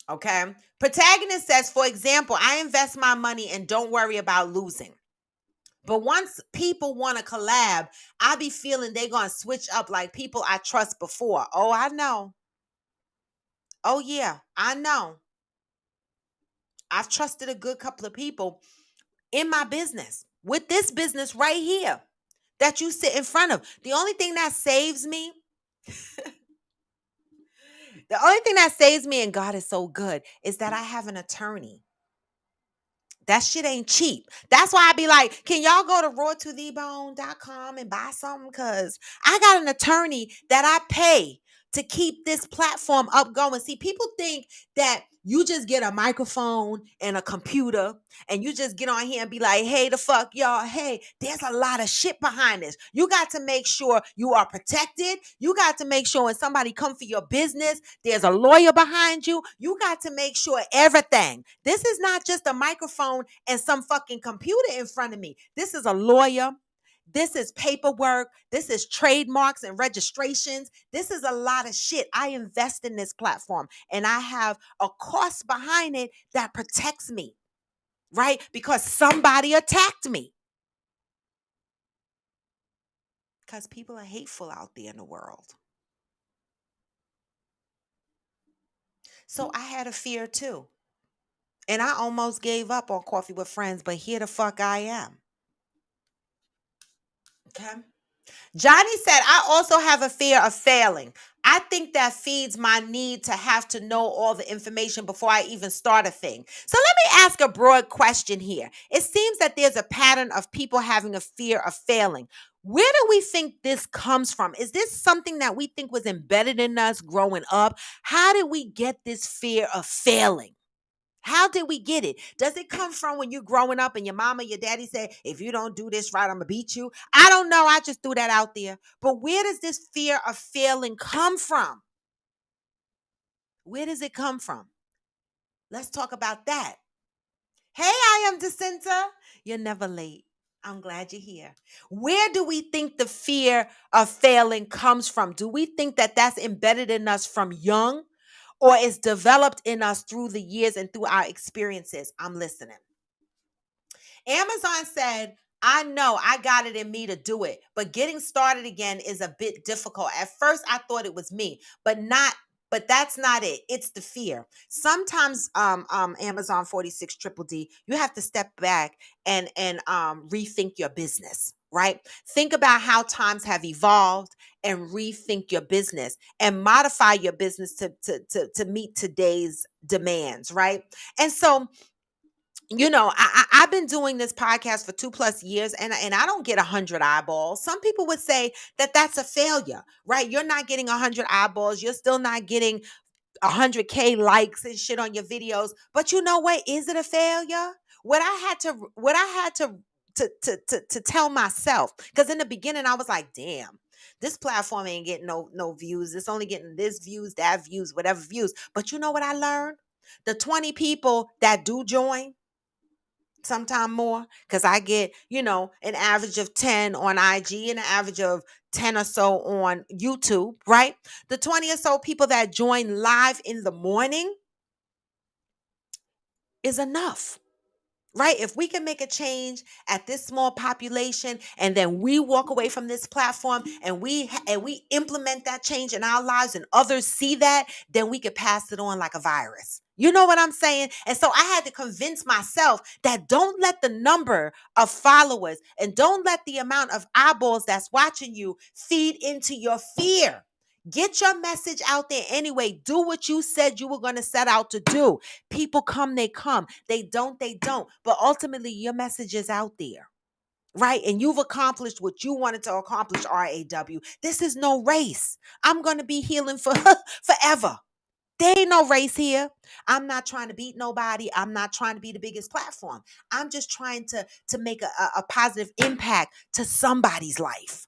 S1: Okay. Protagonist says, for example, I invest my money and don't worry about losing. But once people want to collab, I be feeling they going to switch up like people I trust before. Oh, I know. Oh, yeah, I know. I've trusted a good couple of people in my business. with this business right here that you sit in front of. The only thing that saves me, and God is so good, is that I have an attorney. That shit ain't cheap. That's why I be like, can y'all go to raw2thebone.com and buy something? Because I got an attorney that I pay to keep this platform up going. See, people think that you just get a microphone and a computer and you just get on here and be like, hey, the fuck, y'all. Hey, there's a lot of shit behind this. You got to make sure you are protected. You got to make sure when somebody come for your business, there's a lawyer behind you. You got to make sure everything. This is not just a microphone and some fucking computer in front of me. This is a lawyer. This is paperwork. This is trademarks and registrations. This is a lot of shit. I invest in this platform and I have a cost behind it that protects me, right? Because somebody attacked me. Because people are hateful out there in the world. So I had a fear too. And I almost gave up on Coffee with Friends, but here the fuck I am. Okay. Johnny said, I also have a fear of failing. I think that feeds my need to have to know all the information before I even start a thing. So let me ask a broad question here. It seems that there's a pattern of people having a fear of failing. Where do we think this comes from? Is this something that we think was embedded in us growing up? How did we get this fear of failing? How did we get it? Does it come from when you're growing up and your mama, your daddy said, if you don't do this right, I'm going to beat you? I don't know. I just threw that out there. But where does this fear of failing come from? Where does it come from? Let's talk about that. Hey, I am Jacinta. You're never late. I'm glad you're here. Where do we think the fear of failing comes from? Do we think that that's embedded in us from young, or is developed in us through the years and through our experiences? I'm listening. Amazon said, I know I got it in me to do it, but getting started again is a bit difficult. At first, I thought it was me, but that's not it. It's the fear. Sometimes, Amazon 46 Triple D, you have to step back and rethink your business, right? Think about how times have evolved and rethink your business and modify your business to meet today's demands, right? And so, I've been doing this podcast for 2+ years, and I don't get 100 eyeballs. Some people would say that that's a failure, right? You're not getting 100 eyeballs. You're still not getting 100K likes and shit on your videos. But you know what? Is it a failure? What I had to tell myself, because in the beginning I was like, damn, this platform ain't getting no views. It's only getting this views, that views, whatever views. But you know what I learned? The 20 people that do join, sometime more, because I get, an average of 10 on IG and an average of 10 or so on YouTube, right? The 20 or so people that join live in the morning is enough. Right? If we can make a change at this small population and then we walk away from this platform and we implement that change in our lives and others see that, then we could pass it on like a virus. You know what I'm saying? And so I had to convince myself that don't let the number of followers and don't let the amount of eyeballs that's watching you feed into your fear. Get your message out there anyway. Do what you said you were going to set out to do. People come, they come. They don't, they don't. But ultimately, your message is out there, right? And you've accomplished what you wanted to accomplish, RAW. This is no race. I'm going to be healing for forever. There ain't no race here. I'm not trying to beat nobody. I'm not trying to be the biggest platform. I'm just trying to make a positive impact to somebody's life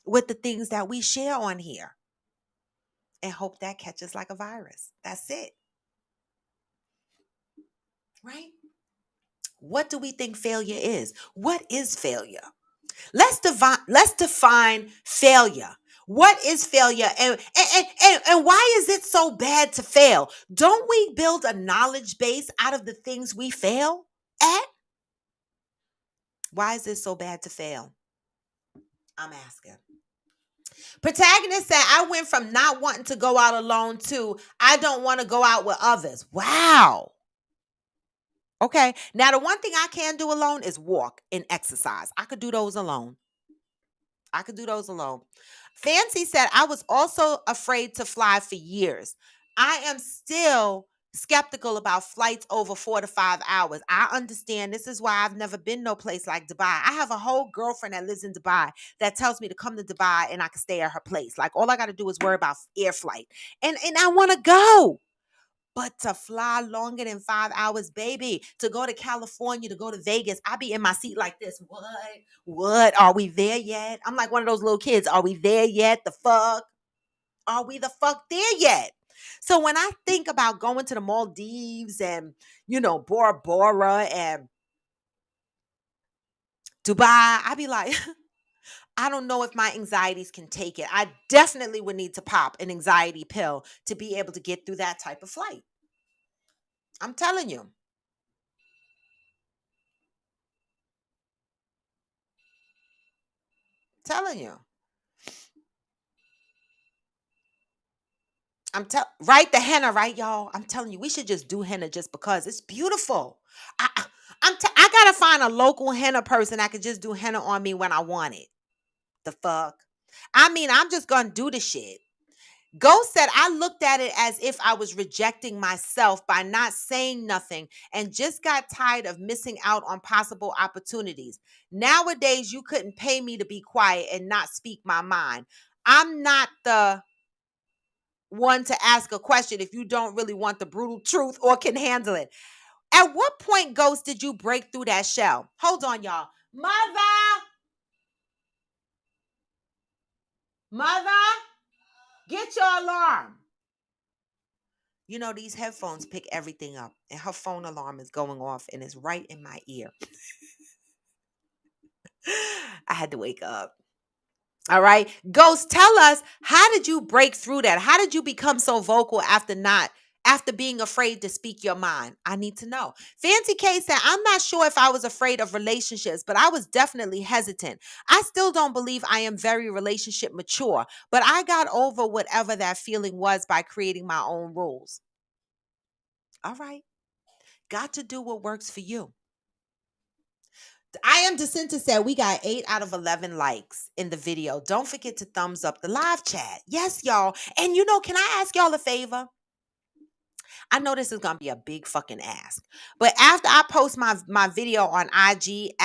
S1: with the things that we share on here, and hope that catches like a virus. That's it. Right? What do we think failure is? What is failure? Let's define failure. What is failure, and why is it so bad to fail? Don't we build a knowledge base out of the things we fail at? Why is it so bad to fail? I'm asking. Protagonist said, I went from not wanting to go out alone to I don't want to go out with others. Wow. Okay. Now, the one thing I can do alone is walk and exercise. I could do those alone. I could do those alone. Fancy said, I was also afraid to fly for years. I am still skeptical about flights over 4 to 5 hours. I understand. This is why I've never been no place like Dubai. I have a whole girlfriend that lives in Dubai that tells me to come to Dubai and I can stay at her place. Like all I got to do is worry about air flight. And I want to go. But to fly longer than 5 hours, baby, to go to California, to go to Vegas, I be in my seat like this. What? What? Are we there yet? I'm like one of those little kids. Are we there yet? The fuck? Are we the fuck there yet? So when I think about going to the Maldives and, Bora Bora and Dubai, I be like, I don't know if my anxieties can take it. I definitely would need to pop an anxiety pill to be able to get through that type of flight. I'm telling you. Telling you. Right, the henna, right, y'all. I'm telling you, we should just do henna just because it's beautiful. I gotta find a local henna person that could just do henna on me when I want it. The fuck. I mean, I'm just gonna do the shit. Ghost said, I looked at it as if I was rejecting myself by not saying nothing and just got tired of missing out on possible opportunities. Nowadays, you couldn't pay me to be quiet and not speak my mind. I'm not the one to ask a question if you don't really want the brutal truth or can handle it. At what point, Ghost, did you break through that shell? Hold on, y'all. Mother, get your alarm. These headphones pick everything up, and her phone alarm is going off and it's right in my ear. I had to wake up. All right. Ghost, tell us, how did you break through that? How did you become so vocal after being afraid to speak your mind? I need to know. Fancy K said, I'm not sure if I was afraid of relationships, but I was definitely hesitant. I still don't believe I am very relationship mature, but I got over whatever that feeling was by creating my own rules. All right. Got to do what works for you. I am Jacinta said we got 8 out of 11 likes in the video. Don't forget to thumbs up the live chat. Yes, y'all. And can I ask y'all a favor? I know this is going to be a big fucking ask. But after I post my video on IG,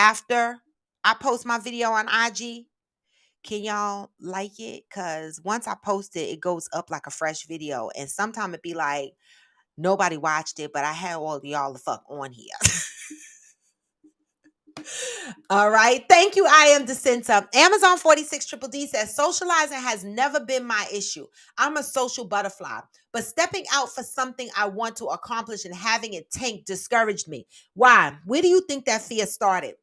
S1: can y'all like it? Because once I post it, it goes up like a fresh video. And sometimes it be like, nobody watched it, but I had all y'all the fuck on here. All right. Thank you. I am Jacinta. Amazon 46 Triple D says socializing has never been my issue. I'm a social butterfly, but stepping out for something I want to accomplish and having it tank discouraged me. Why? Where do you think that fear started?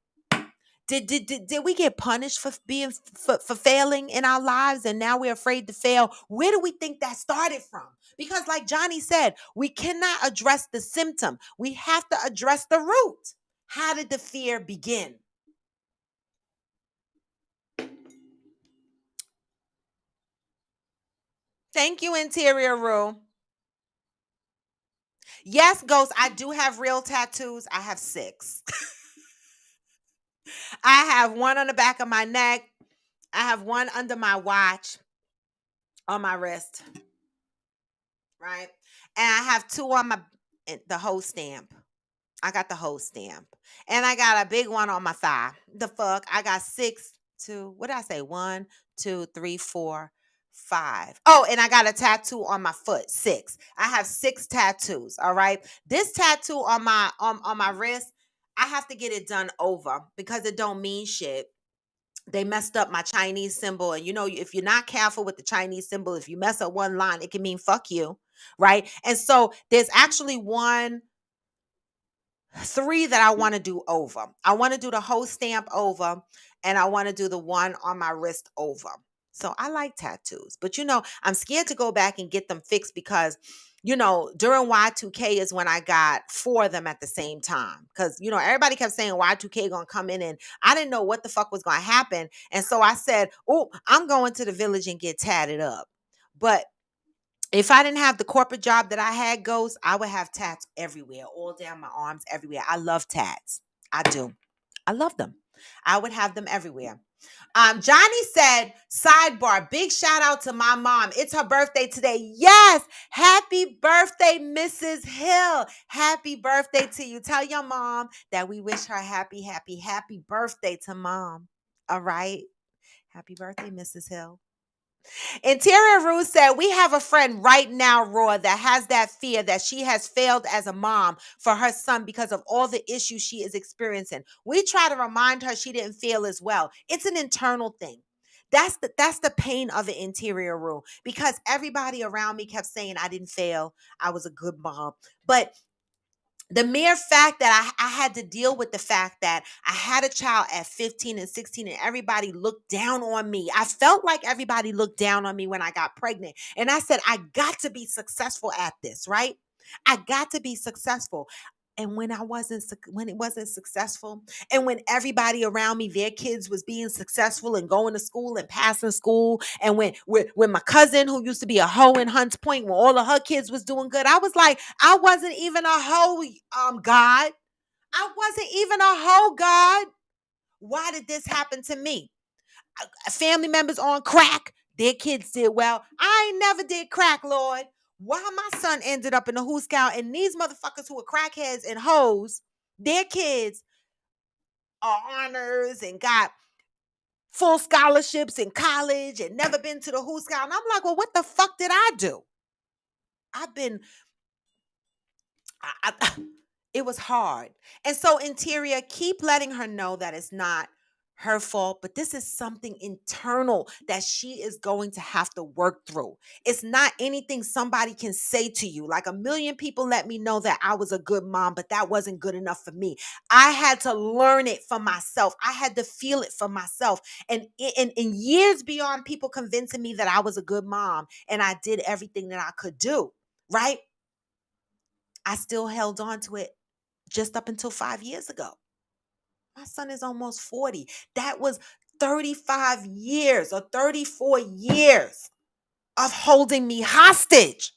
S1: Did we get punished for being for failing in our lives and now we're afraid to fail? Where do we think that started from? Because like Johnny said, we cannot address the symptom. We have to address the root. How did the fear begin? Thank you, Interior Rule. Yes, Ghost, I do have real tattoos. I have 6. I have one on the back of my neck. I have one under my watch on my wrist, right? And I have 2 on the whole stamp. I got the whole stamp. And I got a big one on my thigh. The fuck? I got 6, 2, what did I say? 1, 2, 3, 4, 5. Oh, and I got a tattoo on my foot. 6. I have 6 tattoos. All right. This tattoo on my wrist, I have to get it done over because it don't mean shit. They messed up my Chinese symbol. And if you're not careful with the Chinese symbol, if you mess up one line, it can mean fuck you. Right. And so there's actually 3 that I want to do over. I want to do the whole stamp over, and I want to do the one on my wrist over. So I like tattoos, but I'm scared to go back and get them fixed because, during Y2K is when I got 4 of them at the same time. Because, everybody kept saying Y2K gonna come in, and I didn't know what the fuck was gonna happen. And so I said, oh, I'm going to the village and get tatted up. But If I didn't have the corporate job that I had, Ghost, I would have tats everywhere, all down my arms, everywhere. I love tats. I do. I love them. I would have them everywhere. Johnny said, sidebar, big shout out to my mom. It's her birthday today. Yes. Happy birthday, Mrs. Hill. Happy birthday to you. Tell your mom that we wish her happy, happy, happy birthday to mom. All right. Happy birthday, Mrs. Hill. Interior Ruth said, we have a friend right now, Raw, that has that fear that she has failed as a mom for her son because of all the issues she is experiencing. We try to remind her she didn't fail as well. It's an internal thing. That's the pain of the interior room because everybody around me kept saying I didn't fail. I was a good mom. But the mere fact that I had to deal with the fact that I had a child at 15 and 16 and everybody looked down on me. I felt like everybody looked down on me when I got pregnant. And I said, I got to be successful at this, right? I got to be successful. And when it wasn't successful, and when everybody around me, their kids was being successful and going to school and passing school, and when my cousin who used to be a hoe in Hunts Point, when all of her kids was doing good, I was like, I wasn't even a hoe, God. I wasn't even a hoe, God. Why did this happen to me? Family members on crack, their kids did well. I ain't never did crack, Lord. Why my son ended up in the Who Scout and these motherfuckers who are crackheads and hoes, their kids are honors and got full scholarships in college and never been to the Who Scout. And I'm like, well, what the fuck did I do? I've been I, it was hard. And so Interior, keep letting her know that it's not her fault, but this is something internal that she is going to have to work through. It's not anything somebody can say to you. Like a million people let me know that I was a good mom, but that wasn't good enough for me. I had to learn it for myself. I had to feel it for myself. And in years beyond people convincing me that I was a good mom and I did everything that I could do, right? I still held on to it just up until 5 years ago. My son is almost 40. That was 35 years or 34 years of holding me hostage.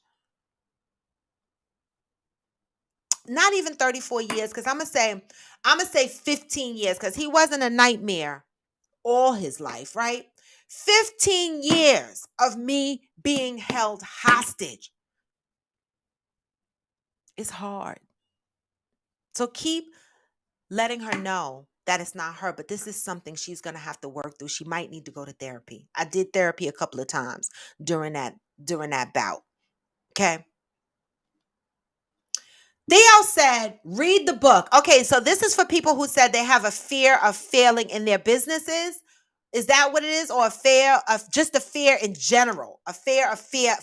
S1: Not even 34 years, because I'm gonna say 15 years, because he wasn't a nightmare all his life, right? 15 years of me being held hostage. It's hard. So keep letting her know that it's not her, but this is something she's going to have to work through. She might need to go to therapy. I did therapy a couple of times during that bout. Okay. Theo said, read the book. Okay, so this is for people who said they have a fear of failing in their businesses. Is that what it is? Or a fear of just a fear in general? A fear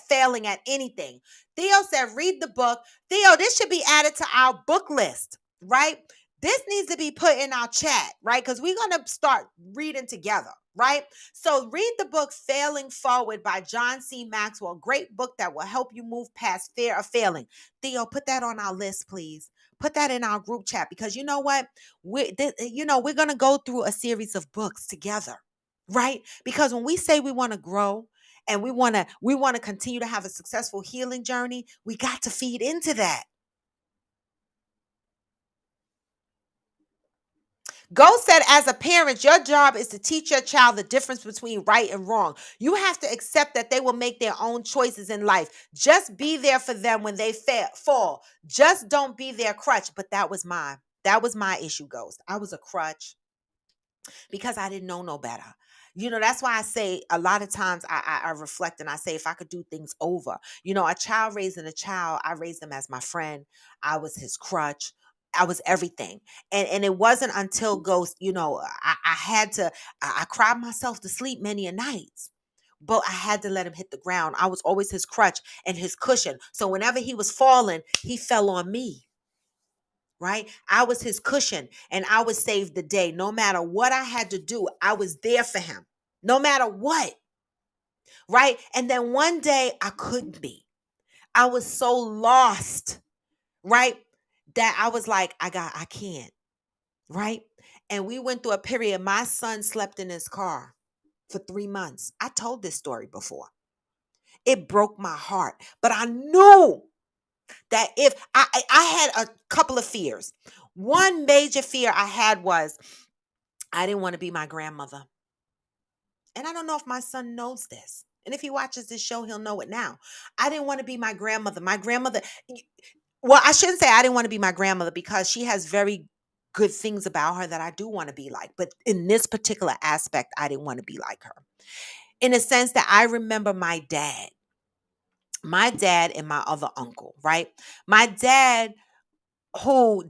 S1: failing at anything. Theo said, read the book. Theo, this should be added to our book list, right? This needs to be put in our chat, right? Because we're going to start reading together, right? So read the book Failing Forward by John C. Maxwell. Great book that will help you move past fear of failing. Theo, put that on our list, please. Put that in our group chat because you know what? We're going to go through a series of books together, right? Because when we say we want to grow and we want to continue to have a successful healing journey, we got to feed into that. Go said, as a parent, your job is to teach your child the difference between right and wrong. You have to accept that they will make their own choices in life. Just be there for them when they fall. Just don't be their crutch. But that was my issue, Ghost. I was a crutch because I didn't know no better. That's why I say a lot of times I reflect and I say if I could do things over, a child raising a child, I raised them as my friend. I was his crutch. I was everything. And it wasn't until Ghost, I had to, I cried myself to sleep many a nights. But I had to let him hit the ground. I was always his crutch and his cushion. So whenever he was falling, he fell on me, right? I was his cushion and I would save the day. No matter what I had to do, I was there for him. No matter what, right? And then one day I couldn't be. I was so lost, right? That I was like, I can't, right? And we went through a period. My son slept in his car for 3 months. I told this story before. It broke my heart. But I knew that if I had a couple of fears. One major fear I had was I didn't want to be my grandmother. And I don't know if my son knows this. And if he watches this show, he'll know it now. I didn't want to be my grandmother. My grandmother, well, I shouldn't say I didn't want to be my grandmother because she has very good things about her that I do want to be like. But in this particular aspect, I didn't want to be like her. In a sense that I remember my dad and my other uncle, right? My dad who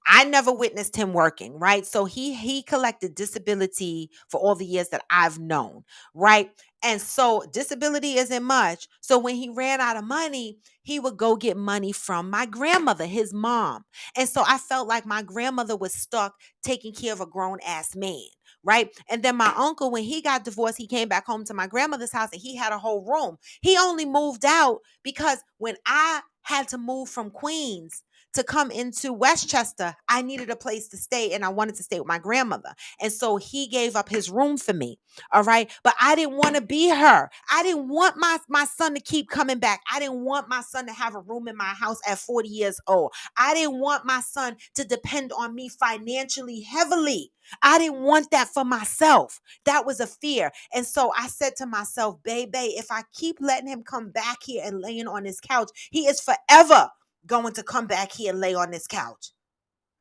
S1: I never witnessed him working, right? So he collected disability for all the years that I've known, right? And so disability isn't much. So when he ran out of money, he would go get money from my grandmother, his mom. And so I felt like my grandmother was stuck taking care of a grown ass man. Right. And then my uncle, when he got divorced, he came back home to my grandmother's house and he had a whole room. He only moved out because when I had to move from Queens to come into Westchester, I needed a place to stay and I wanted to stay with my grandmother. And so he gave up his room for me. All right. But I didn't want to be her. I didn't want my son to keep coming back. I didn't want my son to have a room in my house at 40 years old. I didn't want my son to depend on me financially heavily. I didn't want that for myself. That was a fear. And so I said to myself, baby, if I keep letting him come back here and laying on his couch, he is forever going to come back here and lay on this couch.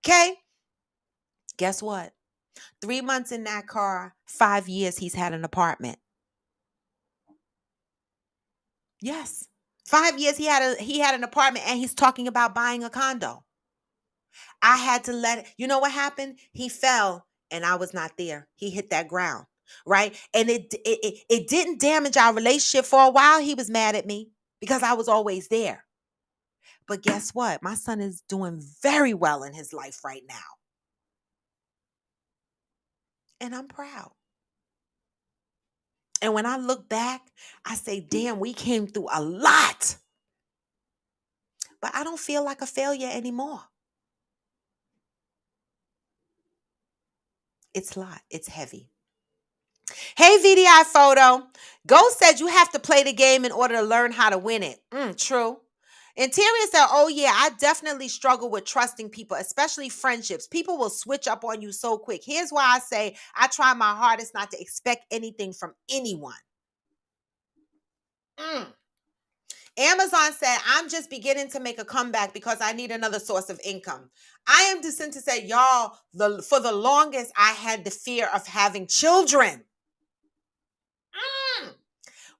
S1: Okay? Guess what? 3 months in that car, 5 years he's had an apartment. Yes. 5 years he had an apartment and he's talking about buying a condo. I had to let it, you know what happened? He fell and I was not there. He hit that ground. Right. And it didn't damage our relationship for a while. He was mad at me because I was always there. But guess what? My son is doing very well in his life right now. And I'm proud. And when I look back, I say, damn, we came through a lot. But I don't feel like a failure anymore. It's a lot. It's heavy. Hey, VDI photo. Ghost said you have to play the game in order to learn how to win it. True. Interior said, oh, yeah, I definitely struggle with trusting people, especially friendships. People will switch up on you so quick. Here's why I say I try my hardest not to expect anything from anyone. Mm. Amazon said, I'm just beginning to make a comeback because I need another source of income. I am destined to say, y'all, for the longest, I had the fear of having children. Mm.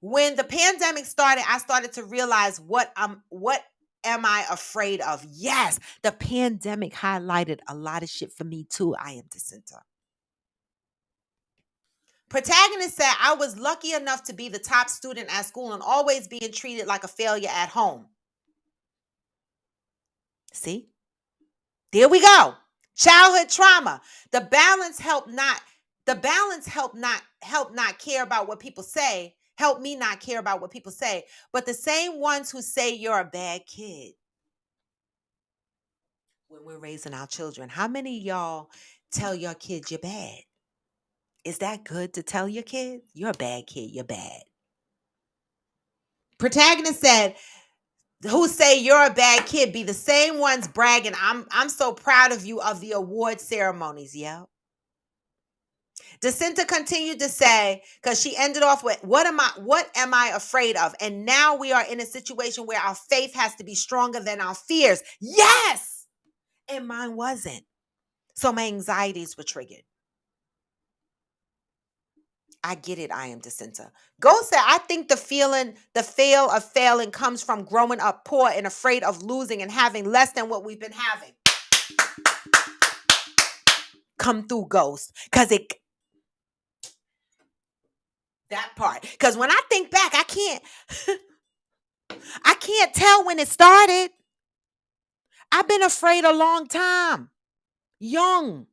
S1: When the pandemic started, I started to realize what am I afraid of? Yes, the pandemic highlighted a lot of shit for me too. I am Jacinta. Protagonist said, I was lucky enough to be the top student at school and always being treated like a failure at home. See? There we go. Childhood trauma. The balance help not care about what people say. Help me not care about what people say. But the same ones who say you're a bad kid when we're raising our children. How many of y'all tell your kids you're bad? Is that good to tell your kids? You're a bad kid, you're bad. Protagonist said, who say you're a bad kid be the same ones bragging, I'm so proud of you of the award ceremonies. Yeah. Jacinta continued to say, because she ended off with, what am I afraid of? And now we are in a situation where our faith has to be stronger than our fears. Yes. And mine wasn't. So my anxieties were triggered. I get it. I am Jacinta. Ghost said, I think the feel of failing comes from growing up poor and afraid of losing and having less than what we've been having. Come through, Ghost. That part. Because when I think back, I can't tell when it started. I've been afraid a long time. Young.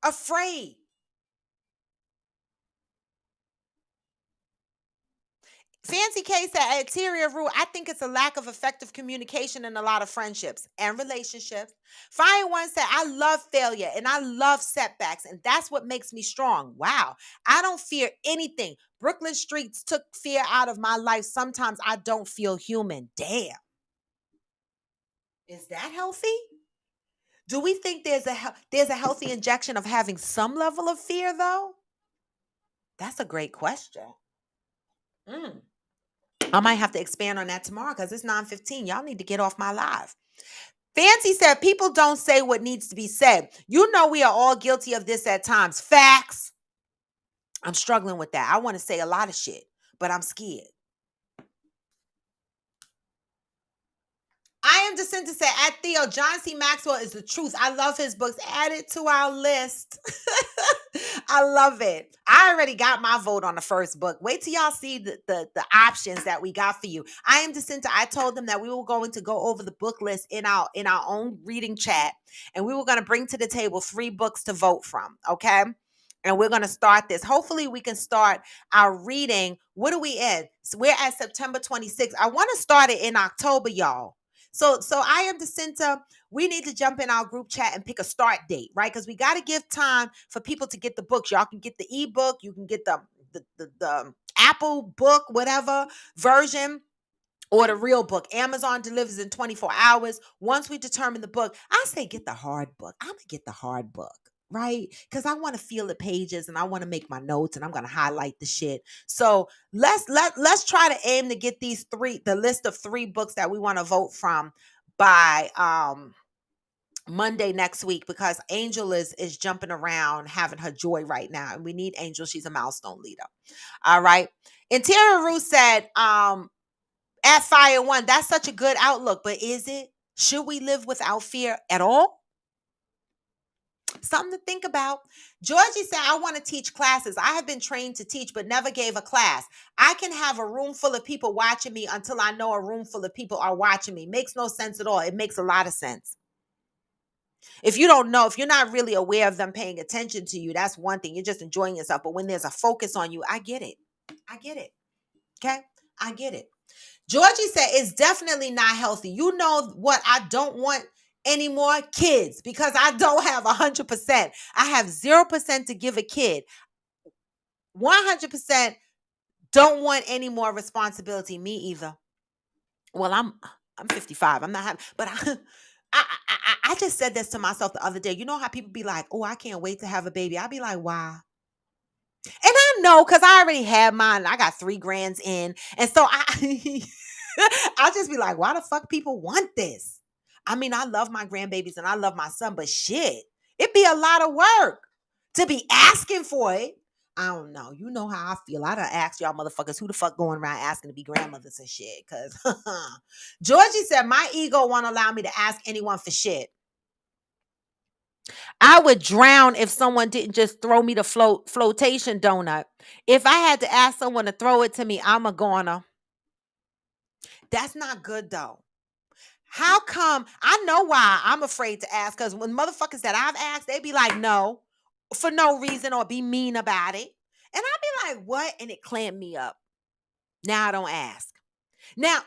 S1: Afraid. Fancy K said, interior rule, I think it's a lack of effective communication in a lot of friendships and relationships. Fire One said, I love failure and I love setbacks, and that's what makes me strong. Wow. I don't fear anything. Brooklyn streets took fear out of my life. Sometimes I don't feel human. Damn. Is that healthy? Do we think there's a healthy injection of having some level of fear though? That's a great question. Mm. I might have to expand on that tomorrow because it's 9:15. Y'all need to get off my live. Fancy said, people don't say what needs to be said. You know, we are all guilty of this at times. Facts. I'm struggling with that. I want to say a lot of shit, but I'm scared. I am Jacinta said, at Theo, John C. Maxwell is the truth. I love his books. Add it to our list. I love it. I already got my vote on the first book. Wait till y'all see the options that we got for you. I am Jacinta. I told them that we were going to go over the book list in our own reading chat, and we were going to bring to the table 3 books to vote from. Okay. And we're going to start this. Hopefully, we can start our reading. What are we in? So we're at September 26th. I want to start it in October, y'all. So I am Jacinta. We need to jump in our group chat and pick a start date, right? Because we got to give time for people to get the books. Y'all can get the ebook, you can get the Apple book, whatever version, or the real book. Amazon delivers in 24 hours. Once we determine the book, I say get the hard book. I'm gonna get the hard book. Right? Because I want to feel the pages and I want to make my notes and I'm gonna highlight the shit. So let's try to aim to get the list of 3 books that we want to vote from by Monday next week, because Angel is jumping around having her joy right now. And we need Angel. She's a milestone leader. All right. Interior Ruth said, at Fire One, that's such a good outlook, but is it? Should we live without fear at all? Something to think about. Georgie said, I want to teach classes. I have been trained to teach, but never gave a class. I can have a room full of people watching me until I know a room full of people are watching me. Makes no sense at all. It makes a lot of sense. If you don't know, if you're not really aware of them paying attention to you, that's one thing. You're just enjoying yourself. But when there's a focus on you, I get it. I get it. Okay? I get it. Georgie said it's definitely not healthy. You know what I don't want anymore? Kids, because I don't have 100%. I have 0% to give a kid. 100% don't want any more responsibility. Me either. Well, I'm 55. I'm not having, but I just said this to myself the other day. You know how people be like, "Oh, I can't wait to have a baby." I'd be like, "Why?" And I know because I already had mine. I got 3 grands in. And so I'll just be like, why the fuck people want this? I mean, I love my grandbabies and I love my son, but shit, it'd be a lot of work to be asking for it. I don't know. You know how I feel. I done asked y'all motherfuckers who the fuck going around asking to be grandmothers and shit. Cause Georgie said, my ego won't allow me to ask anyone for shit. I would drown if someone didn't just throw me the flotation donut. If I had to ask someone to throw it to me, I'm a goner. That's not good though. How come? I know why I'm afraid to ask, because when motherfuckers that I've asked, they be like, no, for no reason, or be mean about it. And I'd be like, what? And it clammed me up. Now I don't ask. Now,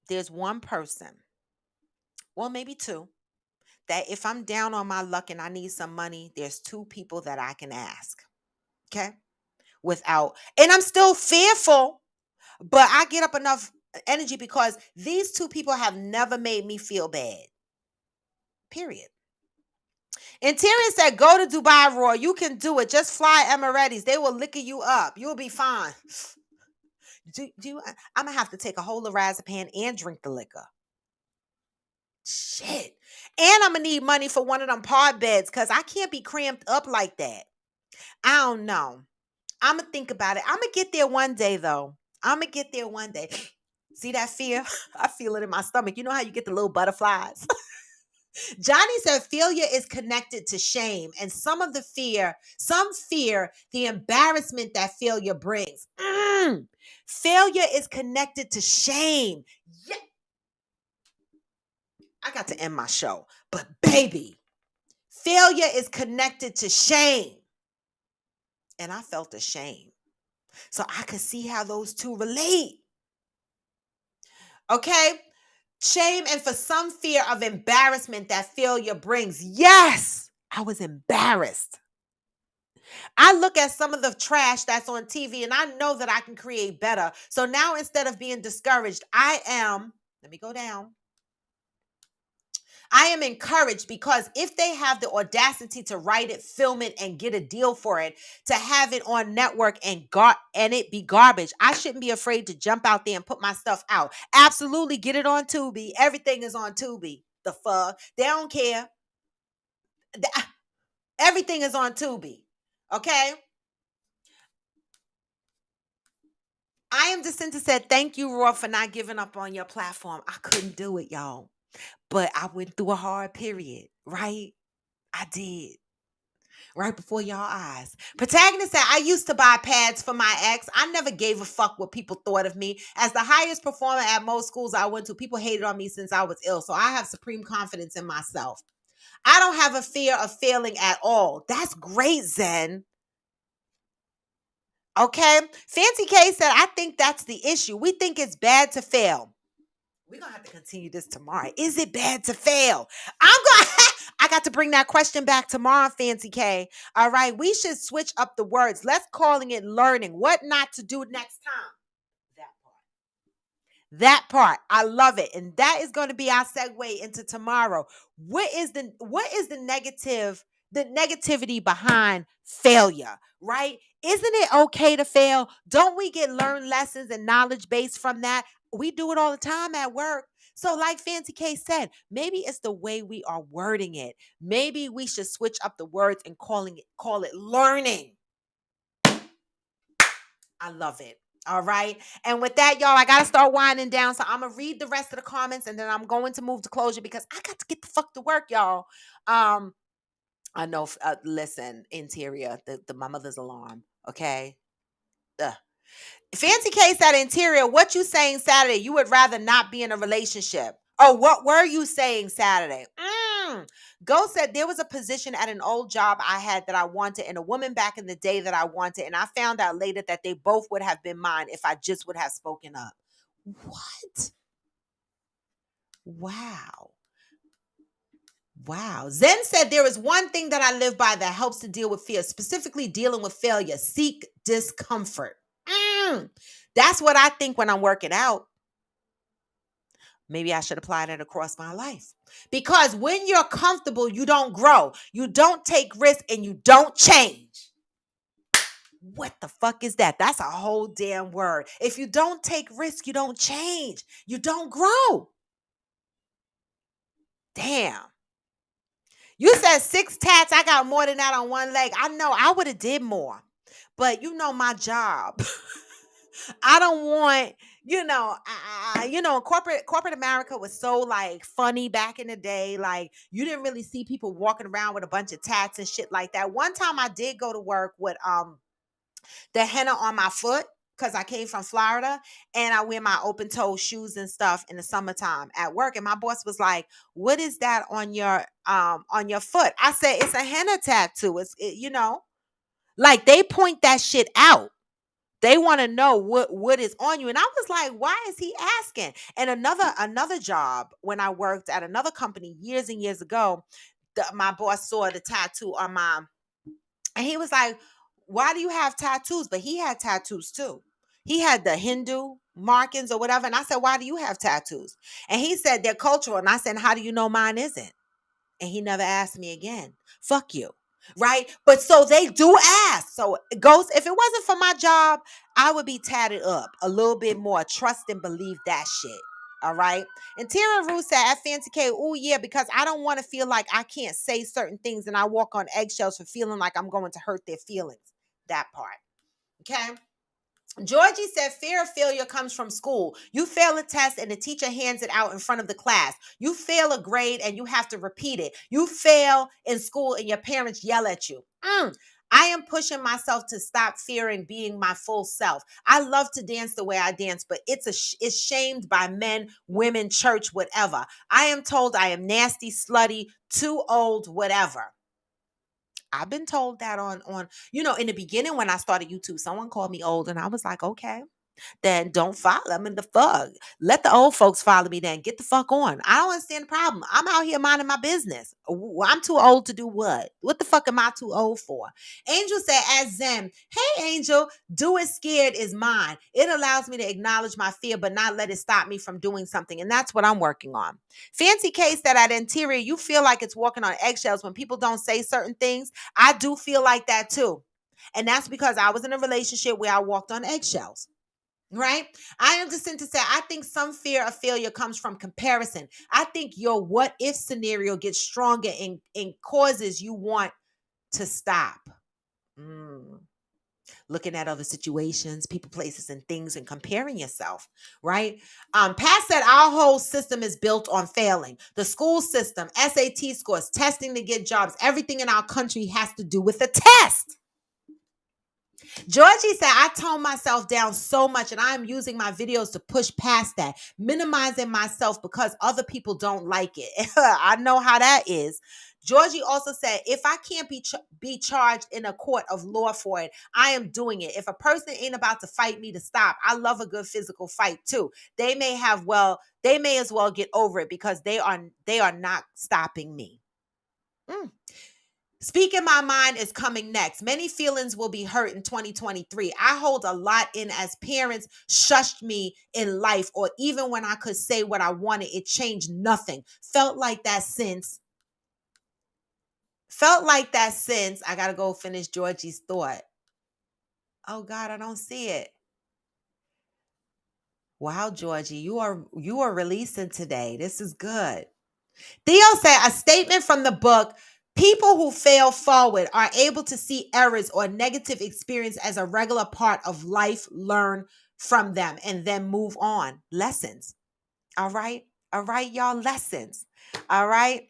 S1: there's one person, well, maybe 2, that if I'm down on my luck and I need some money, there's 2 people that I can ask. Okay. And I'm still fearful, but I get up enough energy because these 2 people have never made me feel bad. Period. Interior said, go to Dubai, Roy. You can do it. Just fly Emirates. They will liquor you up. You'll be fine. I'm going to have to take a whole lorazepam and drink the liquor. Shit. And I'm going to need money for one of them pod beds because I can't be cramped up like that. I don't know. I'm going to think about it. I'm going to get there one day, though. I'm going to get there one day. See that fear? I feel it in my stomach. You know how you get the little butterflies? Johnny said failure is connected to shame, and some fear the embarrassment that failure brings. Failure is connected to shame. Yeah. I got to end my show, but baby, failure is connected to shame. And I felt ashamed. So I could see how those two relate. Okay? Shame and for some fear of embarrassment that failure brings. Yes, I was embarrassed. I look at some of the trash that's on TV and I know that I can create better. So now instead of being discouraged, let me go down. I am encouraged because if they have the audacity to write it, film it, and get a deal for it, to have it on network and it be garbage, I shouldn't be afraid to jump out there and put my stuff out. Absolutely, get it on Tubi. Everything is on Tubi. The fuck, they don't care. Th- Everything is on Tubi. Okay. I am Jacinta said, thank you, Raw, for not giving up on your platform. I couldn't do it, y'all. But I went through a hard period, right? I did. Right before y'all eyes. Protagonist said, I used to buy pads for my ex. I never gave a fuck what people thought of me. As the highest performer at most schools I went to, people hated on me since I was ill. So I have supreme confidence in myself. I don't have a fear of failing at all. That's great, Zen. Okay. Fancy K said, I think that's the issue. We think it's bad to fail. We're going to have to continue this tomorrow. Is it bad to fail? I got to bring that question back tomorrow, Fancy K. All right. We should switch up the words. Let's calling it learning. What not to do next time. That part. That part. I love it. And that is going to be our segue into tomorrow. What is the negativity behind failure, right? Isn't it okay to fail? Don't we get learned lessons and knowledge based from that? We do it all the time at work. So, like Fancy K said, maybe it's the way we are wording it. Maybe we should switch up the words and call it learning. I love it. All right. And with that, y'all, I got to start winding down. So I'm going to read the rest of the comments and then I'm going to move to closure because I got to get the fuck to work, y'all. Um, I know, listen, interior, my mother's alarm. Okay. Ugh. Fancy Case at interior, what you saying Saturday? You would rather not be in a relationship. Oh, what were you saying Saturday? Ghost said there was a position at an old job I had that I wanted and a woman back in the day that I wanted. And I found out later that they both would have been mine if I just would have spoken up. What? Wow. Wow. Zen said there is one thing that I live by that helps to deal with fear, specifically dealing with failure. Seek discomfort. That's what I think when I'm working out. Maybe I should apply that across my life. Because when you're comfortable, you don't grow. You don't take risks and you don't change. What the fuck is that? That's a whole damn word. If you don't take risks, you don't change. You don't grow. Damn. You said 6 tats. I got more than that on one leg. I know I would have did more. But you know my job. I don't want, corporate America was so like funny back in the day. Like you didn't really see people walking around with a bunch of tats and shit like that. One time I did go to work with the henna on my foot because I came from Florida and I wear my open toe shoes and stuff in the summertime at work. And my boss was like, "What is that on your foot?" I said, "It's a henna tattoo. Like they point that shit out. They want to know what is on you." And I was like, why is he asking? And another job when I worked at another company years and years ago, my boss saw the tattoo on and he was like, why do you have tattoos? But he had tattoos too. He had the Hindu markings or whatever. And I said, why do you have tattoos? And he said, they're cultural. And I said, how do you know mine isn't? And he never asked me again. Fuck you. Right? But so they do ask. So Ghost, if it wasn't for my job, I would be tatted up a little bit more. Trust and believe that shit. All right. And Tara Rue said at Fancy K, oh yeah, because I don't want to feel like I can't say certain things and I walk on eggshells for feeling like I'm going to hurt their feelings. That part. Okay. Georgie said fear of failure comes from school. You fail a test and the teacher hands it out in front of the class. You fail a grade and you have to repeat it. You fail in school and your parents yell at you. I am pushing myself to stop fearing being my full self. I love to dance the way I dance, but it's shamed by men, women, church, whatever. I am told I am nasty, slutty, too old, whatever. I've been told that in the beginning when I started YouTube, someone called me old and I was like, okay, then don't follow them in the fuck. Let the old folks follow me then. Get the fuck on. I don't understand the problem. I'm out here minding my business. I'm too old to do what? What the fuck am I too old for? Angel said, as Zen, hey Angel, do it scared is mine. It allows me to acknowledge my fear, but not let it stop me from doing something. And that's what I'm working on. Fancy Case said at Interior, you feel like it's walking on eggshells when people don't say certain things. I do feel like that too. And that's because I was in a relationship where I walked on eggshells. Right? I understand to say, I think some fear of failure comes from comparison. I think your what if scenario gets stronger and causes you want to stop. Mm. Looking at other situations, people, places, and things and comparing yourself, right? Pat said our whole system is built on failing. The school system, SAT scores, testing to get jobs, everything in our country has to do with a test. Georgie said, I tone myself down so much and I'm using my videos to push past that, minimizing myself because other people don't like it. I know how that is. Georgie also said, if I can't be charged in a court of law for it, I am doing it. If a person ain't about to fight me to stop, I love a good physical fight too. They may as well get over it because they are not stopping me. Speaking my mind is coming next. Many feelings will be hurt in 2023. I hold a lot in as parents shushed me in life, or even when I could say what I wanted, it changed nothing. Felt like that since. I got to go finish Georgie's thought. Oh God, I don't see it. Wow, Georgie, you are releasing today. This is good. Theo said a statement from the book, people who fail forward are able to see errors or negative experience as a regular part of life, learn from them, and then move on. Lessons. All right. All right, y'all. Lessons. All right.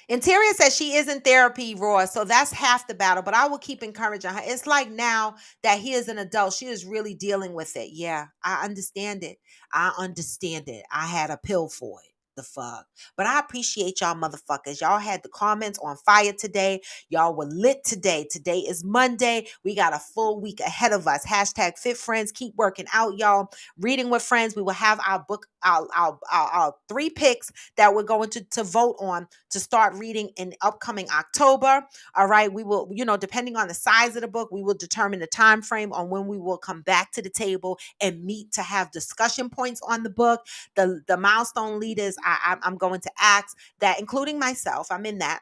S1: Interior says she is in therapy, Roy, so that's half the battle, but I will keep encouraging her. It's like now that he is an adult, she is really dealing with it. Yeah, I understand it. I had a pill for it. The fuck. But I appreciate y'all motherfuckers. Y'all had the comments on fire today. Y'all were lit today. Today is Monday. We got a full week ahead of us. Hashtag Fit Friends. Keep working out, y'all. Reading with friends. We will have our book, our 3 picks that we're going to vote on to start reading in upcoming October. All right. We will, depending on the size of the book, we will determine the time frame on when we will come back to the table and meet to have discussion points on the book. The milestone leaders, I'm going to ask that, including myself, I'm in that,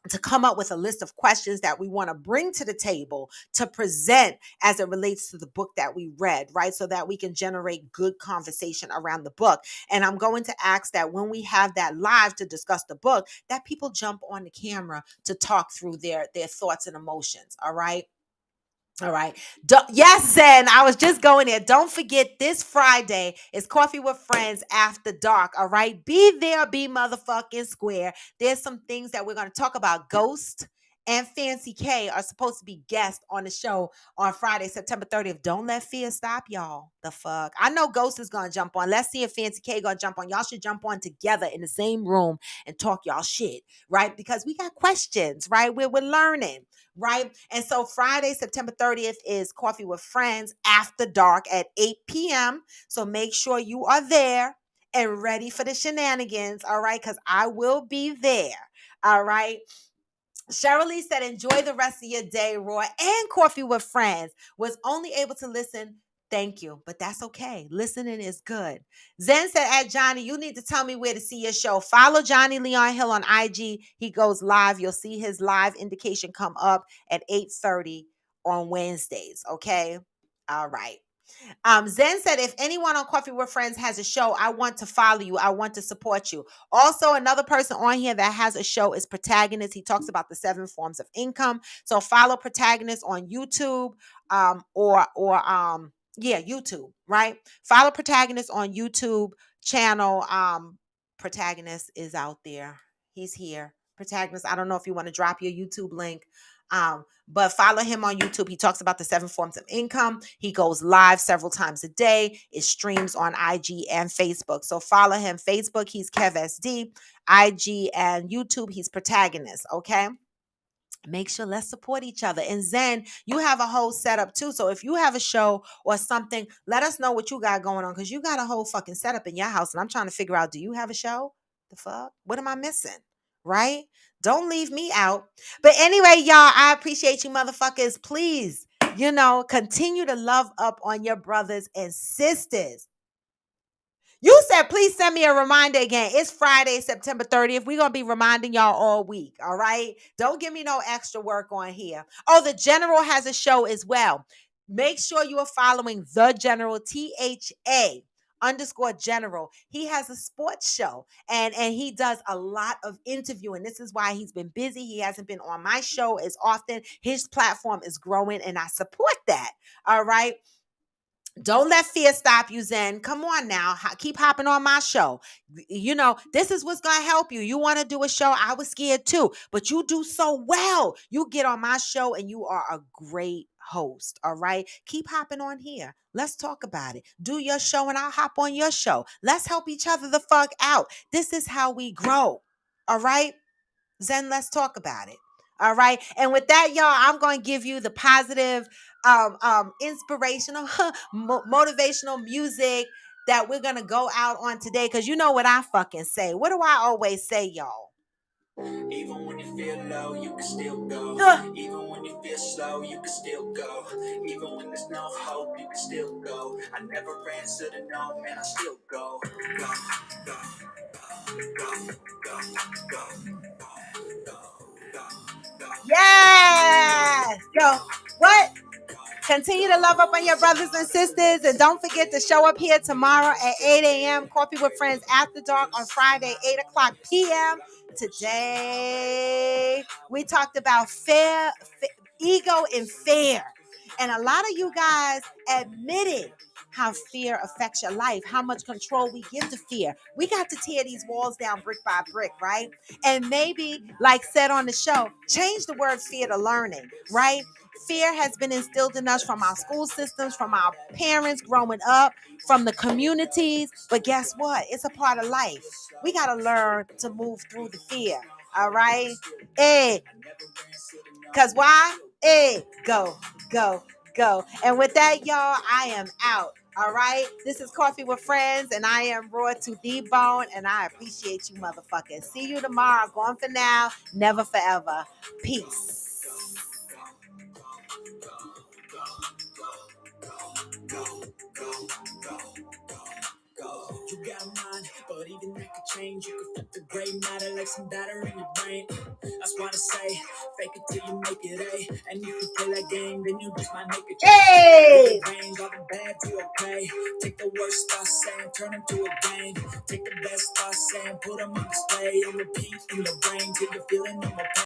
S1: to come up with a list of questions that we want to bring to the table to present as it relates to the book that we read, right? So that we can generate good conversation around the book. And I'm going to ask that when we have that live to discuss the book, that people jump on the camera to talk through their thoughts and emotions. All right. All right. Yes, Zen. I was just going there. Don't forget, this Friday is Coffee with Friends After Dark. All right. Be there, be motherfucking square. There's some things that we're going to talk about. Ghost and Fancy K are supposed to be guests on the show on Friday, September 30th. Don't let fear stop y'all. The fuck. I know Ghost is going to jump on. Let's see if Fancy K going to jump on. Y'all should jump on together in the same room and talk y'all shit, right? Because we got questions, right? We're learning. Right. And so Friday, September 30th is Coffee with Friends After Dark at 8 p.m. So make sure you are there and ready for the shenanigans. All right. Because I will be there. All right. Cheryl Lee said, enjoy the rest of your day, Roy, and Coffee with Friends. Was only able to listen. Thank you. But that's okay. Listening is good. Zen said, at Johnny, you need to tell me where to see your show. Follow Johnny Leon Hill on IG. He goes live. You'll see his live indication come up at 8:30 on Wednesdays. Okay. All right. Zen said, if anyone on Coffee with Friends has a show, I want to follow you. I want to support you. Also, another person on here that has a show is Protagonist. He talks about the 7 forms of income. So follow Protagonist on YouTube, YouTube, right? Follow Protagonist on YouTube channel. Protagonist is out there. He's here. Protagonist, I don't know if you want to drop your YouTube link. But follow him on YouTube. He talks about the 7 forms of income. He goes live several times a day. It streams on IG and Facebook. So follow him. Facebook, he's KevSD. IG and YouTube, he's Protagonist. Okay. Make sure let's support each other. And Zen, you have a whole setup too. So if you have a show or something, let us know what you got going on because you got a whole fucking setup in your house. And I'm trying to figure out, do you have a show? The fuck? What am I missing? Right? Don't leave me out. But anyway, y'all, I appreciate you motherfuckers. Please, continue to love up on your brothers and sisters. You said, please send me a reminder again. It's Friday, September 30th. We're going to be reminding y'all all week. All right. Don't give me no extra work on here. Oh, the General has a show as well. Make sure you are following the General, THA_General. He has a sports show and he does a lot of interviewing. This is why he's been busy. He hasn't been on my show as often. His platform is growing and I support that. All right. Don't let fear stop you, Zen. Come on now. Keep hopping on my show. This is what's going to help you. You want to do a show? I was scared too, but you do so well. You get on my show and you are a great host. All right. Keep hopping on here. Let's talk about it. Do your show and I'll hop on your show. Let's help each other the fuck out. This is how we grow. All right. Zen, let's talk about it. All right. And with that, y'all, I'm going to give you the positive, inspirational, motivational music that we're going to go out on today. Because you know what I fucking say. What do I always say, y'all? Even when you feel low, you can still go. Even when you feel slow, you can still go. Even when there's no hope, you can still go. I never answer to no, man, I still go. Go, go, go, go, go, go. Yes. Yo, what? Continue to love up on your brothers and sisters. And don't forget to show up here tomorrow at 8 a.m. Coffee with Friends After Dark on Friday, 8 o'clock p.m. Today, we talked about ego and fear. And a lot of you guys admitted how fear affects your life, how much control we give to fear. We got to tear these walls down brick by brick, right? And maybe, like said on the show, change the word fear to learning, right? Fear has been instilled in us from our school systems, from our parents growing up, from the communities. But guess what? It's a part of life. We got to learn to move through the fear. All right? Hey, because why? Hey, go, go, go. And with that, y'all, I am out. All right. This is Coffee with Friends, and I am raw to the bone, and I appreciate you, motherfuckers. See you tomorrow. Gone for now, never forever. Peace. You got a mind, but even that could change. You can flip the gray matter like some batter in your brain. That's why I say, fake it till you make it A. And if you play that game, then you just might make it. Hey! All the bad to okay. Take the worst thoughts saying, turn them to a game. Take the best thoughts saying, put them on display. On repeat in your brain till you're feeling no more pain.